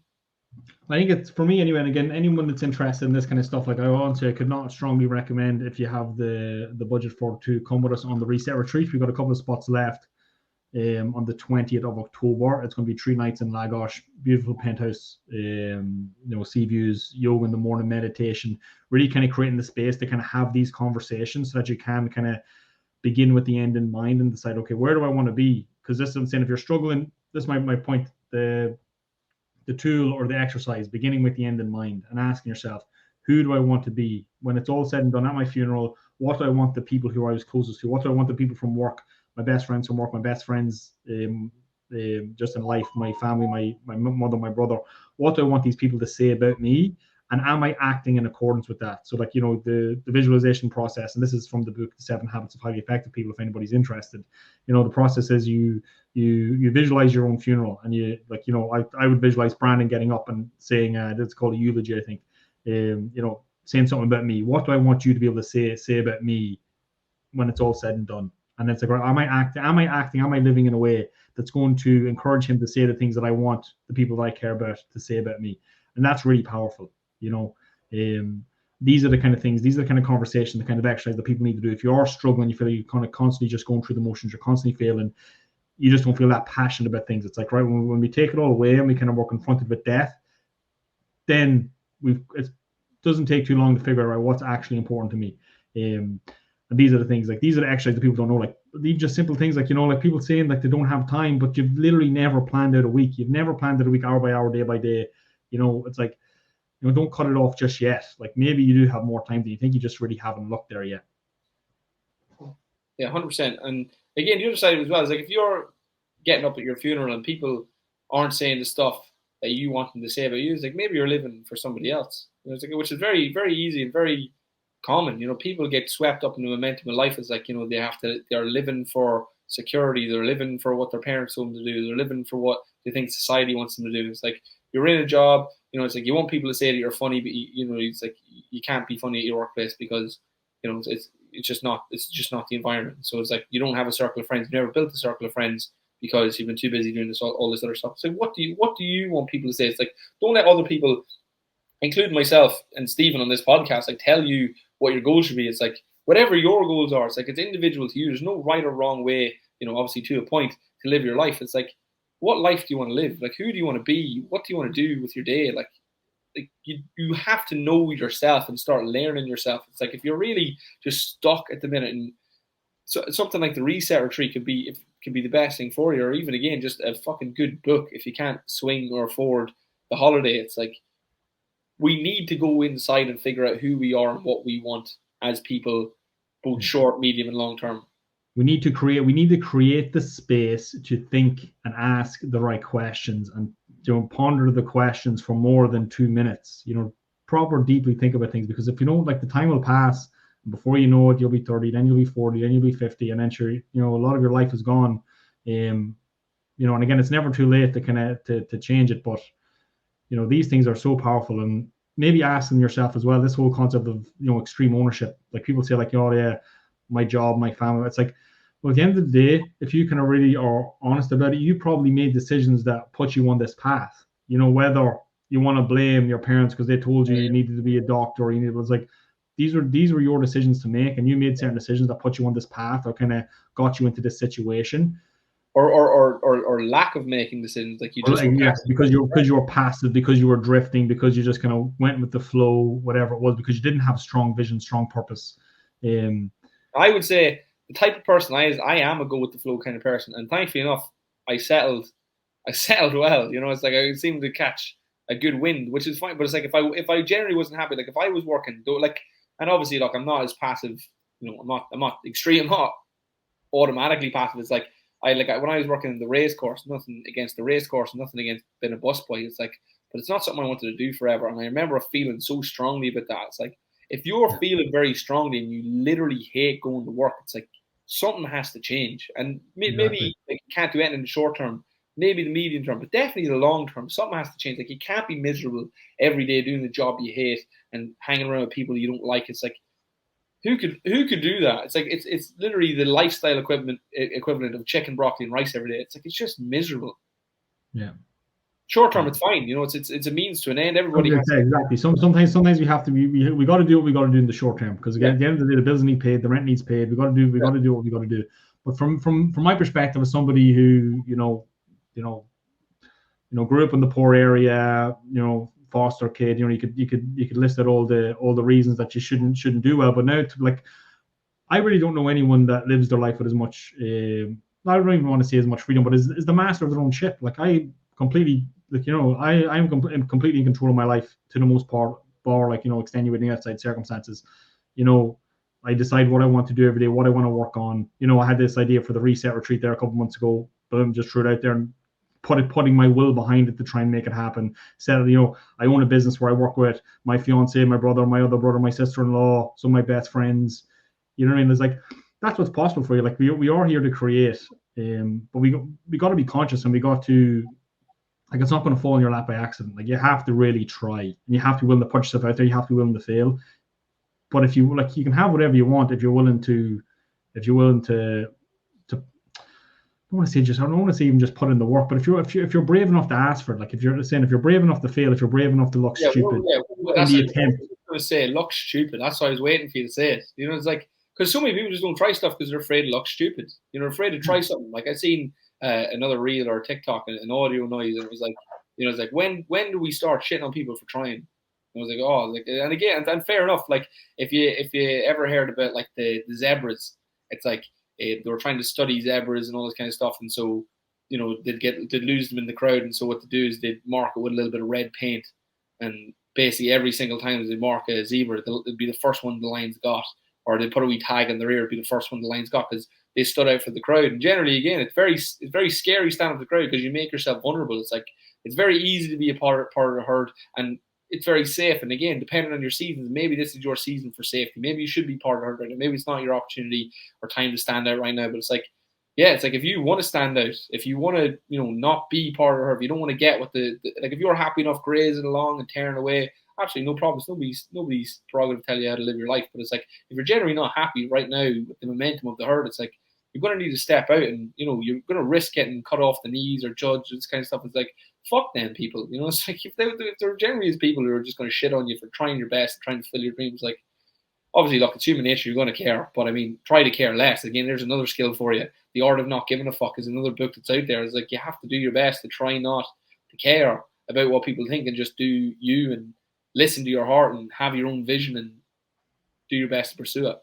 Speaker 6: I think it's, for me anyway, and again, anyone that's interested in this kind of stuff, like I could not strongly recommend, if you have the budget for it, to come with us on the Reset Retreat. We've got a couple of spots left on the 20th of October. It's going to be 3 nights in Lagos, beautiful penthouse, sea views, yoga in the morning, meditation, really kind of creating the space to kind of have these conversations so that you can kind of begin with the end in mind and decide, okay, where do I want to be? Because this is what I'm saying, if you're struggling, this is my point, the tool or the exercise, beginning with the end in mind and asking yourself, who do I want to be when it's all said and done at my funeral? What do I want the people who I was closest to? What do I want the people from work, my best friends from work, my best friends just in life, my family, my mother, my brother, what do I want these people to say about me? And am I acting in accordance with that? So, like, the visualization process, and this is from the book, The 7 Habits of Highly Effective People, if anybody's interested. The process is you visualize your own funeral, and I would visualize Brandon getting up and saying, it's called a eulogy, I think, saying something about me. What do I want you to be able to say about me when it's all said and done? And it's like, am I acting? Am I living in a way that's going to encourage him to say the things that I want the people that I care about to say about me? And that's really powerful. These are the kind of things, these are the kind of conversation, the kind of exercise that people need to do. If you are struggling, you feel like you're kind of constantly just going through the motions, you're constantly failing, you just don't feel that passionate about things. It's like, right, when we take it all away and we kind of were confronted with death, then it doesn't take too long to figure out, right, what's actually important to me. And these are the things, like, these are the exercises that people don't know. Like, these just simple things, like, you know, like people saying like they don't have time, but you've literally never planned out a week. You've never planned out a week, hour by hour, day by day. You know, it's like, you know, don't cut it off just yet. Like, maybe you do have more time than you think. You just really haven't looked there yet.
Speaker 7: Yeah, 100%. And again, the other side as well is like, if you're getting up at your funeral and people aren't saying the stuff that you want them to say about you, it's like maybe you're living for somebody else. You know, it's like, which is very, very easy and very common. You know, people get swept up in the momentum of life. It's like, you know, they're living for security, they're living for what their parents want them to do, they're living for what they think society wants them to do. It's like, you're in a job, you know, it's like you want people to say that you're funny, but you know, it's like you can't be funny at your workplace because, you know, it's just not the environment. So it's like you don't have a circle of friends. You've never built a circle of friends because you've been too busy doing all this other stuff. So what do you want people to say? It's like, don't let other people, including myself and Stephen on this podcast, like tell you what your goals should be. It's like whatever your goals are, it's like it's individual to you. There's no right or wrong way, you know, obviously to a point to live your life. It's like, what life do you want to live? Like, who do you want to be? What do you want to do with your day? Like you have to know yourself and start learning yourself. It's like if you're really just stuck at the minute, and so something like the Reset Retreat could be the best thing for you, or even again just a fucking good book if you can't swing or afford the holiday. It's like we need to go inside and figure out who we are and what we want as people, both short, medium, and long term.
Speaker 6: We need to create the space to think and ask the right questions and, you know, ponder the questions for more than 2 minutes. You know, proper deeply think about things, because if you don't, like, the time will pass, and before you know it, you'll be 30, then you'll be 40, then you'll be 50, and then sure, you know, a lot of your life is gone. You know, and again, it's never too late to kind of to change it, but you know, these things are so powerful. And maybe asking yourself as well, this whole concept of, you know, extreme ownership. Like people say, like, oh yeah, my job, my family. It's like, well, at the end of the day, if you kind of really are honest about it, you probably made decisions that put you on this path. You know, whether you want to blame your parents because they told you you needed to be a doctor, or it was like, these were your decisions to make, and you made certain decisions that put you on this path or kind of got you into this situation.
Speaker 7: Or lack of making decisions, like you just
Speaker 6: because you were passive, because you were drifting, because you just kind of went with the flow, whatever it was, because you didn't have strong vision, strong purpose.
Speaker 7: I would say the type of person I am a go with the flow kind of person, and thankfully enough, I settled well. You know, it's like I seemed to catch a good wind, which is fine. But it's like if I generally wasn't happy, like if I was working, like, and obviously, look, I'm not as passive. You know, I'm not extreme. I'm not automatically passive. It's like when I was working in the race course, nothing against the race course, nothing against being a busboy. It's like, but it's not something I wanted to do forever. And I remember feeling so strongly about that. It's like, if you're feeling very strongly and you literally hate going to work, it's like something has to change. And maybe like, you can't do anything in the short term, maybe the medium term, but definitely the long term. Something has to change. Like, you can't be miserable every day doing the job you hate and hanging around with people you don't like. It's like, who could do that? It's like it's literally the lifestyle equivalent of chicken, broccoli, and rice every day. It's like, it's just miserable.
Speaker 6: Yeah.
Speaker 7: Short term, it's fine. You know, it's a means to an end. Everybody has
Speaker 6: exactly. Sometimes we have to be. We got to do what we got to do in the short term, because again, at the end of the day, the bills need paid, the rent needs paid. We got to do what we got to do. But from my perspective, as somebody who you know grew up in the poor area, you know, foster kid, you know, you could list out all the reasons that you shouldn't do well. But now, I really don't know anyone that lives their life with as much. I don't even want to say as much freedom, but is the master of their own ship. Like, I completely. Like, you know, I'm completely in control of my life to the most part, bar, like, you know, extenuating outside circumstances. You know, I decide what I want to do every day, what I want to work on. You know, I had this idea for the Reset Retreat there a couple months ago. Boom, just threw it out there and putting my will behind it to try and make it happen. Said, you know, I own a business where I work with my fiance, my brother, my other brother, my sister-in-law, some of my best friends. You know what I mean? It's like, that's what's possible for you. Like, we are here to create, but we got to be conscious, and we got to. Like, it's not going to fall in your lap by accident. Like, you have to really try, and you have to be willing to put yourself out there. You have to be willing to fail. But if you like, you can have whatever you want if you're willing to. I don't want to say even just put in the work. But if you're brave enough to ask for it, like if you're brave enough to fail, if you're brave enough to look stupid in the attempt,
Speaker 7: going to say it looks stupid. That's why I was waiting for you to say it. You know, it's like, because so many people just don't try stuff because they're afraid it looks stupid. You know, afraid to try something. Like I seen another reel or TikTok, an audio noise, and it was like, you know, it's like, when do we start shitting on people for trying? I was like, oh, like, and again, and fair enough. Like, if you ever heard about like the zebras, it's like they were trying to study zebras and all this kind of stuff, and so, you know, they'd lose them in the crowd, and so what they do is they'd mark it with a little bit of red paint, and basically every single time they mark a zebra, it'd be the first one the lions got, or they put a wee tag in their ear, it'd be the first one the lions got because they stood out for the crowd. And generally, again, it's very scary standing up the crowd because you make yourself vulnerable. It's like it's very easy to be a part of the herd, and it's very safe. And again, depending on your seasons, maybe this is your season for safety. Maybe you should be part of the herd right now. Maybe it's not your opportunity or time to stand out right now. But it's like, yeah, it's like if you want to stand out, if you want to, you know, not be part of the herd, if you don't want to get what like if you're happy enough grazing along and tearing away, absolutely no problems. Nobody's prerogative to tell you how to live your life. But it's like if you're generally not happy right now with the momentum of the herd, it's like you're going to need to step out, and you know you're going to risk getting cut off the knees or judged, this kind of stuff. It's like, fuck them people, you know. It's like if there generally is people who are just going to shit on you for trying your best, trying to fulfill your dreams. Like, obviously, look, it's human nature. You're going to care, but I mean, try to care less. Again, there's another skill for you. The Art of Not Giving a Fuck is another book that's out there. It's like you have to do your best to try not to care about what people think and just do you and listen to your heart and have your own vision and do your best to pursue it.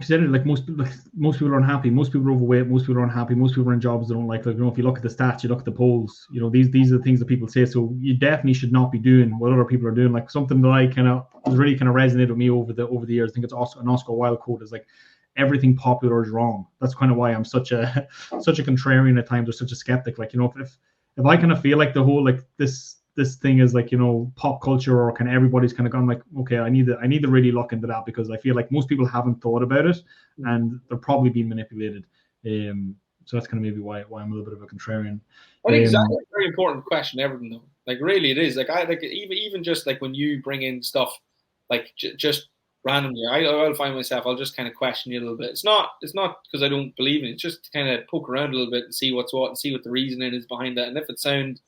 Speaker 6: Like most people are unhappy. Most people are overweight. Most people are unhappy. Most people are in jobs they don't like. Like, you know, if you look at the stats, you look at the polls. You know, these are the things that people say. So you definitely should not be doing what other people are doing. Like something that I kind of really resonated with me over the years. I think it's also an Oscar Wilde quote is like, everything popular is wrong. That's kind of why I'm such a contrarian at times, or such a skeptic. Like, you know, if I kind of feel like the whole like this thing is like, you know, pop culture, or kind of everybody's kind of gone like, okay, I need to really look into that, because I feel like most people haven't thought about it and they're probably being manipulated. So that's kind of maybe why I'm a little bit of a contrarian.
Speaker 7: I think exactly a very important question, everything though. Like really, it is. Like I like even just like when you bring in stuff like just randomly, I'll find myself, I'll just kind of question you a little bit. It's not because I don't believe in it. It's just to kind of poke around a little bit and see what's what and see what the reasoning is behind that. And if it sounds,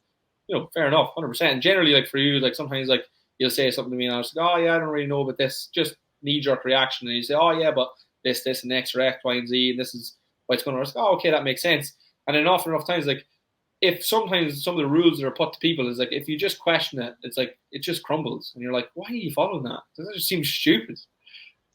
Speaker 7: you know, fair enough, 100%. And generally, like for you, like sometimes like you'll say something to me and I'll just go, oh yeah, I don't really know about this, just knee-jerk reaction. And you say, oh yeah, but this and X or X, Y, and Z, and this is why it's going to. Oh, okay, that makes sense. And then often enough times, like if sometimes some of the rules that are put to people is like if you just question it, it's like it just crumbles, and you're like, why are you following that? That just seems stupid.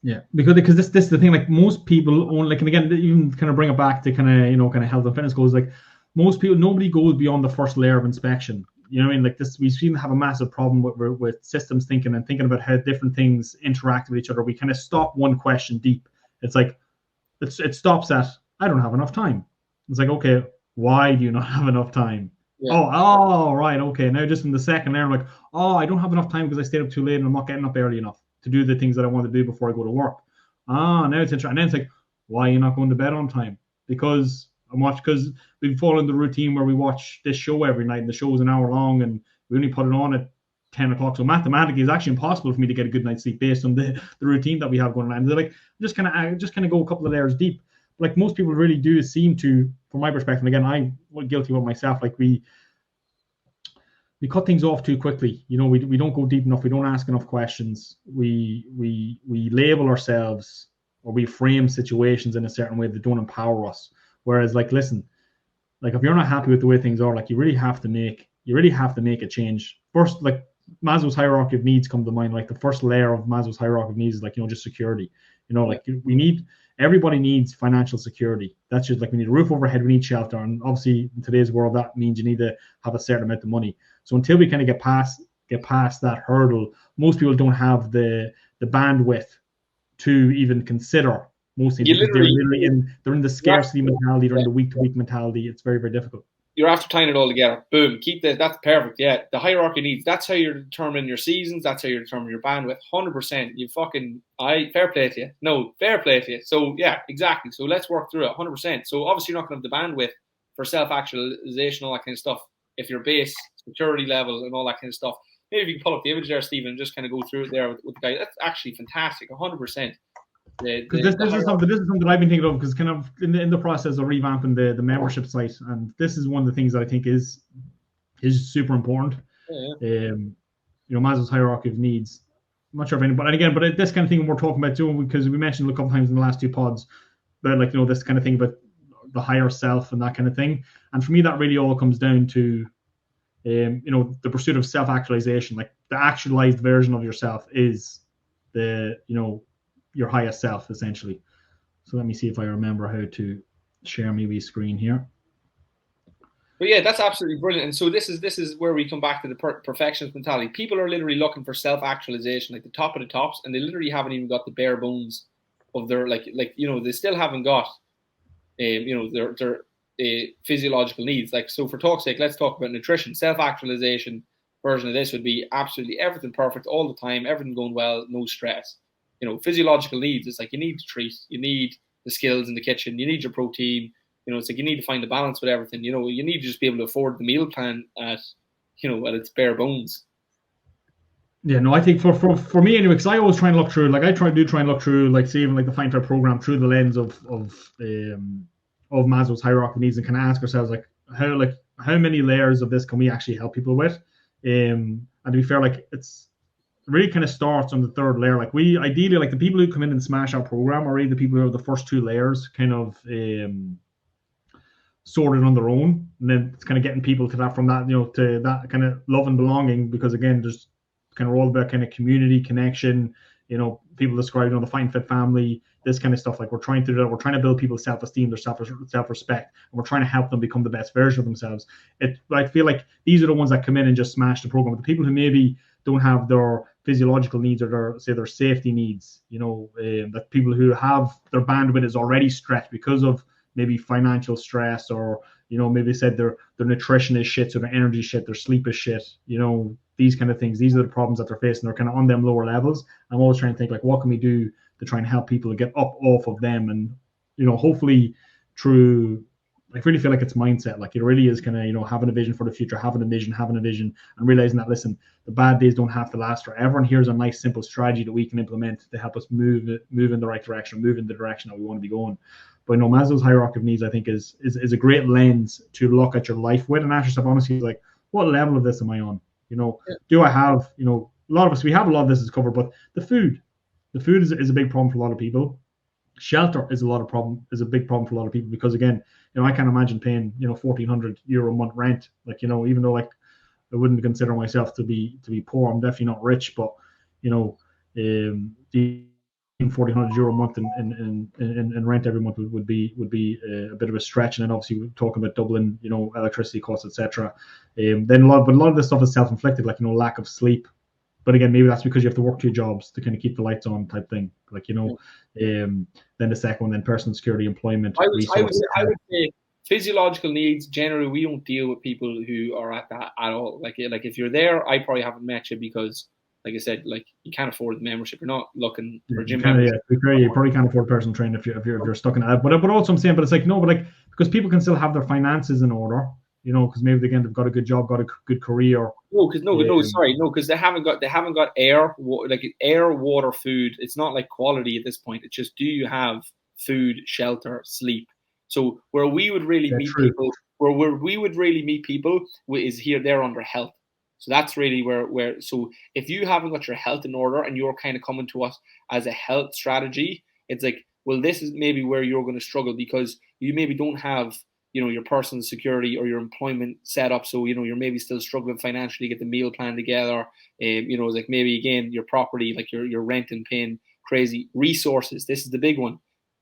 Speaker 6: Yeah, because this is the thing. Like most people own, like, and again, even kind of bring it back to kind of, you know, kind of health and fitness goals. Like most people, nobody goes beyond the first layer of inspection. You know what I mean? Like this, we seem to have a massive problem with systems thinking and thinking about how different things interact with each other. We kind of stop one question deep. It's like it stops at, I don't have enough time. It's like, okay, why do you not have enough time? Yeah. Oh, right, okay. Now just in the second layer, I'm like, oh, I don't have enough time because I stayed up too late and I'm not getting up early enough to do the things that I want to do before I go to work. Now it's interesting. And then it's like, why are you not going to bed on time? Because we've fallen the routine where we watch this show every night, and the show is an hour long, and we only put it on at 10 o'clock. So mathematically, it's actually impossible for me to get a good night's sleep based on the routine that we have going on. And they're like, just kind of go a couple of layers deep. Like most people really do seem to, from my perspective, and again, I'm guilty of myself. Like we cut things off too quickly. You know, we don't go deep enough. We don't ask enough questions. We label ourselves, or we frame situations in a certain way that don't empower us. Whereas, like, listen, like if you're not happy with the way things are, like you really have to make a change. First, like Maslow's hierarchy of needs come to mind. Like the first layer of Maslow's hierarchy of needs is like, you know, just security. You know, like everybody needs financial security. That's just like, we need a roof overhead, we need shelter. And obviously in today's world, that means you need to have a certain amount of money. So until we kind of get past that hurdle, most people don't have the bandwidth to even consider. Mostly because they're in the scarcity mentality, they're in the week-to-week mentality. It's very, very difficult.
Speaker 7: You're after tying it all together. Boom. Keep that. That's perfect. Yeah. The hierarchy needs. That's how you're determining your seasons. That's how you're determining your bandwidth. 100%. You fucking. Fair play to you. No, fair play to you. So yeah, exactly. So let's work through it. 100%. So obviously you're not going to have the bandwidth for self-actualization, all that kind of stuff. If your base security level and all that kind of stuff. Maybe if you can pull up the image there, Stephen, and just kind of go through it there with the guy. That's actually fantastic. 100%. Because
Speaker 6: this is something I've been thinking of, because kind of in the process of revamping the membership site, and this is one of the things that I think is super important. Yeah. You know, Maslow's hierarchy of needs. not sure if anybody, again, but this kind of thing we're talking about doing, because we mentioned a couple of times in the last two pods, but like, this kind of thing about the higher self and that kind of thing. And for me, that really all comes down to, the pursuit of self-actualization. Like, the actualized version of yourself is your highest self, essentially. So let me see if I remember how to share my wee screen here.
Speaker 7: But yeah, that's absolutely brilliant. And so this is where we come back to the perfectionist mentality. People are literally looking for self-actualization, like the top of the tops, and they literally haven't even got the bare bones of their they still haven't got their physiological needs. Like, so for talk's sake, let's talk about nutrition. Self-actualization version of this would be absolutely everything perfect all the time, everything going well, no stress. Physiological needs, it's like you need to treat, you need the skills in the kitchen, you need your protein. It's like you need to find the balance with everything. You need to just be able to afford the meal plan at its bare bones.
Speaker 6: Yeah, no, I think for me anyway, because I always try and look through, like I try and look through, like say even like the Find Fit program through the lens of Maslow's hierarchy of needs, and kind of ask ourselves how many layers of this can we actually help people with? And to be fair, like it really kind of starts on the third layer. Like we ideally, like the people who come in and smash our program are really the people who are the first two layers kind of sorted on their own, and then it's kind of getting people to that, from that, to that kind of love and belonging, because again, there's kind of all about kind of community connection. People describe the Find Fit family, this kind of stuff. Like, we're trying to do that. We're trying to build people's self-esteem, their self-respect, and we're trying to help them become the best version of themselves. I feel like these are the ones that come in and just smash the program. But the people who maybe don't have their physiological needs or their safety needs, that people who have their bandwidth is already stretched because of maybe financial stress, or maybe said their nutrition is shit, so their energy is shit, their sleep is shit, these kind of things. These are the problems that they're facing. They're kind of on them lower levels. I'm always trying to think, like, what can we do to try and help people to get up off of them, and hopefully through, I really feel like it's mindset. Like, it really is kind of having a vision for the future, having a vision, and realizing that, listen, the bad days don't have to last forever, and here's a nice simple strategy that we can implement to help us move in the right direction, move in the direction that we want to be going. But Maslow's hierarchy of needs, I think, is a great lens to look at your life with and ask yourself honestly, like, what level of this am I on? Do I have, a lot of us, we have a lot of this is covered, but the food is a big problem for a lot of people. Shelter is a big problem for a lot of people, because again, I can't imagine paying, €1,400 a month rent. Like, even though, like, I wouldn't consider myself to be poor, I'm definitely not rich, but the €1,400 a month in rent every month would be a bit of a stretch. And then obviously we're talking about Dublin, electricity costs, etc. Then a lot of this stuff is self-inflicted, like lack of sleep. But again, maybe that's because you have to work 2 jobs to kind of keep the lights on, type thing. Like, then the second one, then personal security, employment.
Speaker 7: I would say physiological needs, generally, we don't deal with people who are at that at all. Like if you're there, I probably haven't met you because, like I said, like, you can't afford the membership. You're not looking for gym membership.
Speaker 6: Yeah, you probably can't afford personal training if you're stuck in that. But also I'm saying, but it's like, no, but like, because people can still have their finances in order, because maybe again they've got a good job, got a good career.
Speaker 7: Because they haven't got air, water, food. It's not like quality at this point. It's just, do you have food, shelter, sleep? So where we would really meet people, is here. They're under health. So that's really where. So if you haven't got your health in order and you're kind of coming to us as a health strategy, it's like, well, this is maybe where you're going to struggle, because you maybe don't have, your personal security or your employment set up. So, you're maybe still struggling financially to get the meal plan together. It's like, maybe again, your property, like your rent and paying crazy resources. This is the big one.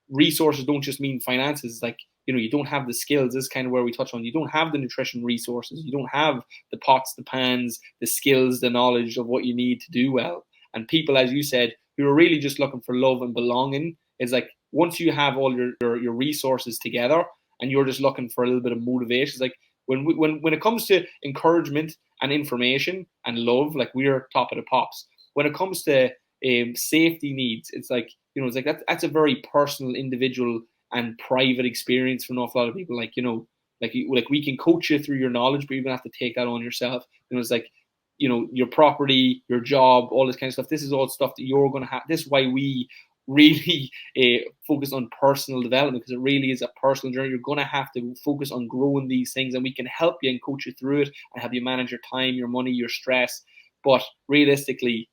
Speaker 7: Resources don't just mean finances. Like, you don't have the skills. This is kind of where we touch on. You don't have the nutrition resources. You don't have the pots, the pans, the skills, the knowledge of what you need to do well. And people, as you said, who are really just looking for love and belonging, is like, once you have all your resources together and you're just looking for a little bit of motivation, it's like, when it comes to encouragement and information and love, like, we're top of the pops. When it comes to safety needs, it's like, it's like that's a very personal, individual, and private experience for an awful lot of people. Like, like we can coach you through your knowledge, but you're gonna have to take that on yourself. It's like, your property, your job, all this kind of stuff. This is all stuff that you're gonna have. This is why we really focus on personal development, because it really is a personal journey. You're gonna have to focus on growing these things, and we can help you and coach you through it and help you manage your time, your money, your stress. But realistically,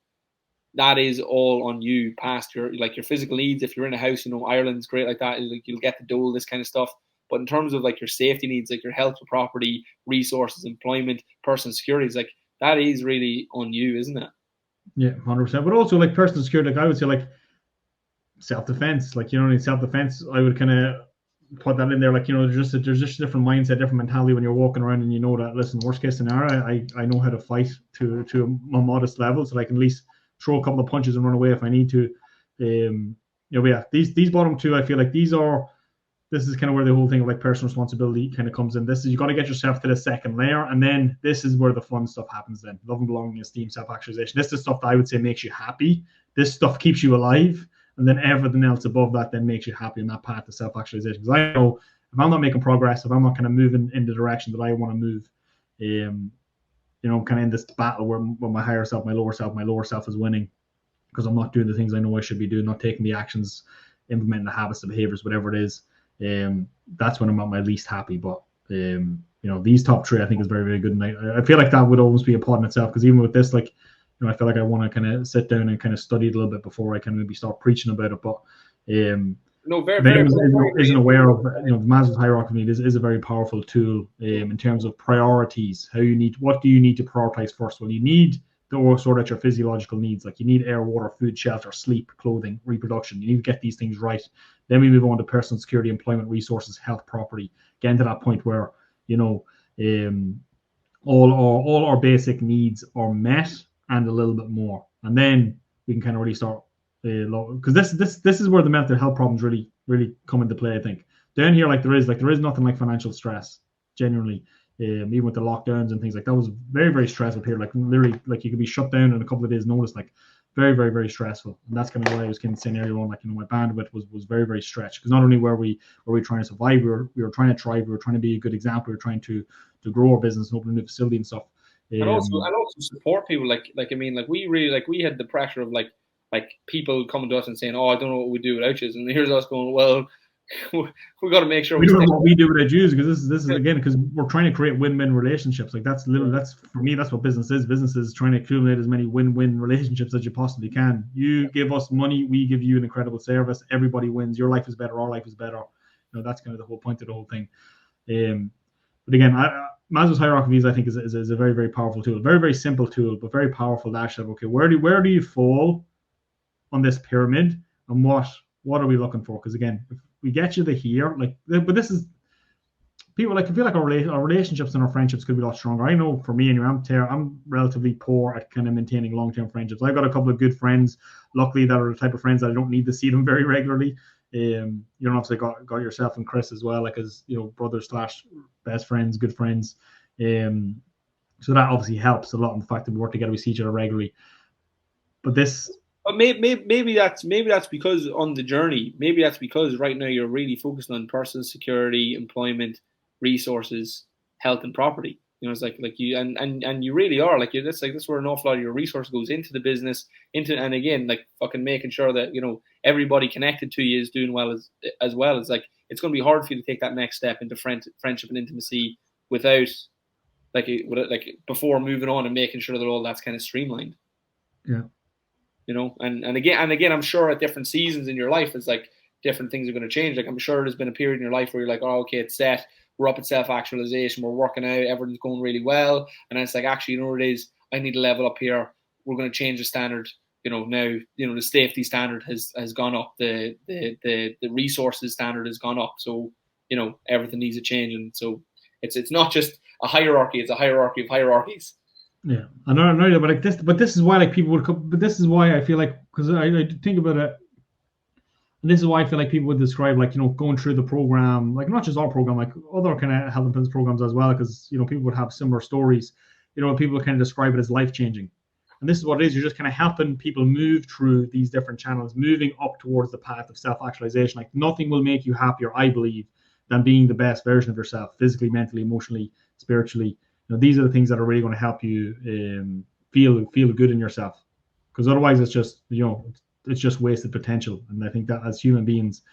Speaker 7: that is all on you past your physical needs. If you're in a house, Ireland's great like that. Like you'll get the dole, this kind of stuff. But in terms of like your safety needs, like your health, your property, resources, employment, personal security, is like that is really on you, isn't it?
Speaker 6: Yeah, 100%. But also like personal security, like I would say like self-defense, like self-defense, I would kind of put that in there. Like, there's just a different mindset, different mentality when you're walking around and that, listen, worst case scenario, I know how to fight to a modest level, so I can at least throw a couple of punches and run away if I need to. But yeah, these bottom two, I feel like this is kind of where the whole thing of like personal responsibility kind of comes in. This is, you got to get yourself to the second layer, and then this is where the fun stuff happens then. Love and belonging, esteem, self-actualization. This is stuff that I would say makes you happy. This stuff keeps you alive, and then everything else above that then makes you happy in that path to self-actualization. Because I know if I'm not making progress, if I'm not kind of moving in the direction that I want to move, kind of in this battle where my higher self, my lower self is winning because I'm not doing the things I know I should be doing, not taking the actions, implementing the habits, the behaviors, whatever it is. That's when I'm at my least happy. But these top three I think is very, very good, and I feel like that would almost be a pod in itself, because even with this, like, I feel like I want to kind of sit down and kind of study it a little bit before I can maybe start preaching about it. But isn't aware of the Maslow's hierarchy of needs is a very powerful tool in terms of priorities. What do you need to prioritize first? Well, you need to sort out your physiological needs, like you need air, water, food, shelter, sleep, clothing, reproduction. You need to get these things right. Then we move on to personal security, employment, resources, health, property. Getting to that point where all our basic needs are met and a little bit more, and then we can kind of really start because this is where the mental health problems really come into play. I think down here, there is nothing like financial stress. Genuinely, even with the lockdowns and things like that was very, very stressful here. Like literally, like you could be shut down in a couple of days' notice. Like very, very, very stressful. And that's kind of why I was kind of saying earlier on, my bandwidth was very, very stretched, because not only were we trying to survive, we were trying to thrive, we were trying to be a good example, we were trying to grow our business and open a new facility and stuff.
Speaker 7: And also support people. We had the pressure of like people coming to us and saying, "Oh, I don't know what we do without you," and here's us going, "Well, we got to make sure
Speaker 6: we don't know what we do without you," because this is again, because we're trying to create win-win relationships. Like that's for me, that's what business is. Business is trying to accumulate as many win-win relationships as you possibly can. You give us money, we give you an incredible service. Everybody wins. Your life is better. Our life is better. That's kind of the whole point of the whole thing. But again, Maslow's hierarchy of needs, I think, is a very, very powerful tool. Very, very simple tool, but very powerful. To actually, okay, where do you fall on this pyramid, and what are we looking for? Because again, if we get you to here, but this is people I feel like our relationships and our friendships could be a lot stronger. I know for me and you, I'm relatively poor at kind of maintaining long-term friendships. I've got a couple of good friends, luckily, that are the type of friends that I don't need to see them very regularly. Obviously got yourself and Chris as well, like as brothers / best friends, good friends. So that obviously helps a lot in the fact that we work together, we see each other regularly. But
Speaker 7: maybe that's because on the journey, maybe that's because right now you're really focused on personal security, employment, resources, health, and property. It's like you and you really are that's where an awful lot of your resource goes into the business, and again, like fucking making sure that everybody connected to you is doing well as well. It's like it's going to be hard for you to take that next step into friendship and intimacy without before moving on and making sure that all that's kind of streamlined.
Speaker 6: Yeah.
Speaker 7: And again, I'm sure at different seasons in your life, it's like different things are going to change. Like I'm sure there's been a period in your life where you're like, oh, okay, it's set. We're up at self-actualization. We're working out. Everything's going really well. And it's like, actually, what it is? I need to level up here. We're going to change the standard. Now, the safety standard has gone up. The resources standard has gone up. So, everything needs a change. And so it's not just a hierarchy. It's a hierarchy of hierarchies.
Speaker 6: Yeah, I know, but this is why people would come. But this is why I feel like, because I think about it, and this is why I feel like people would describe going through the program, like not just our program, like other kind of health and fitness programs as well, because people would have similar stories. People kind of describe it as life changing, and this is what it is. You're just kind of helping people move through these different channels, moving up towards the path of self-actualization. Like nothing will make you happier, I believe, than being the best version of yourself, physically, mentally, emotionally, spiritually. These are the things that are really going to help you feel good in yourself, because otherwise it's just it's just wasted potential. And I think that as human beings,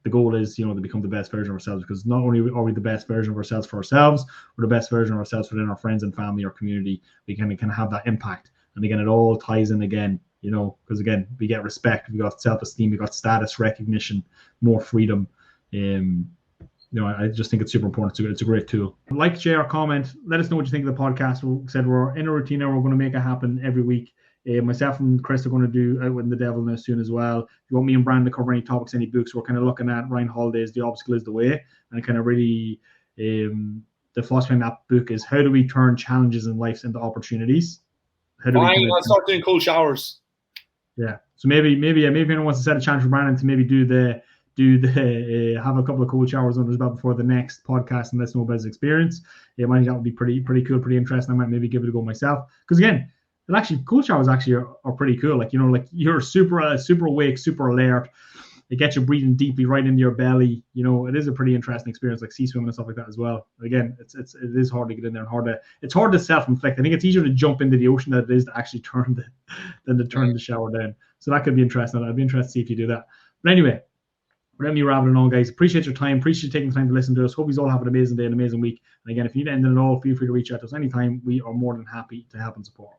Speaker 6: the goal is to become the best version of ourselves, because not only are we the best version of ourselves for ourselves, we're the best version of ourselves within our friends and family or community. We can have that impact. And again, it all ties in again because again, we get respect, we got self-esteem, we got status, recognition, more freedom. I just think it's super important. It's a great tool. Like, share, or comment. Let us know what you think of the podcast. We said we're in a routine now. We're going to make it happen every week. Myself and Chris are going to do Outwitting the Devil now soon as well. If you want me and Brandon to cover any topics, any books, we're kind of looking at Ryan Holiday's The Obstacle is the Way. And kind of really, the philosophy in that book is, how do we turn challenges in life into opportunities?
Speaker 7: I'll start doing cold showers.
Speaker 6: Yeah. So maybe anyone wants to set a chance for Brandon to maybe have a couple of cold showers under his belt before the next podcast and let us know about his experience. I think that would be pretty cool, pretty interesting. I might maybe give it a go myself. Because again, cold showers are pretty cool. Like you're super awake, super alert. It gets you breathing deeply right into your belly. It is a pretty interesting experience, like sea swimming and stuff like that as well. Again, it is hard to get in there and it's hard to self-inflict. I think it's easier to jump into the ocean than it is to actually turn the shower down. So that could be interesting. I'd be interested to see if you do that. But anyway, without me rambling on, guys, appreciate your time. Appreciate you taking the time to listen to us. Hope you all have an amazing day, an amazing week. And again, if you need anything at all, feel free to reach out to us anytime. We are more than happy to help and support.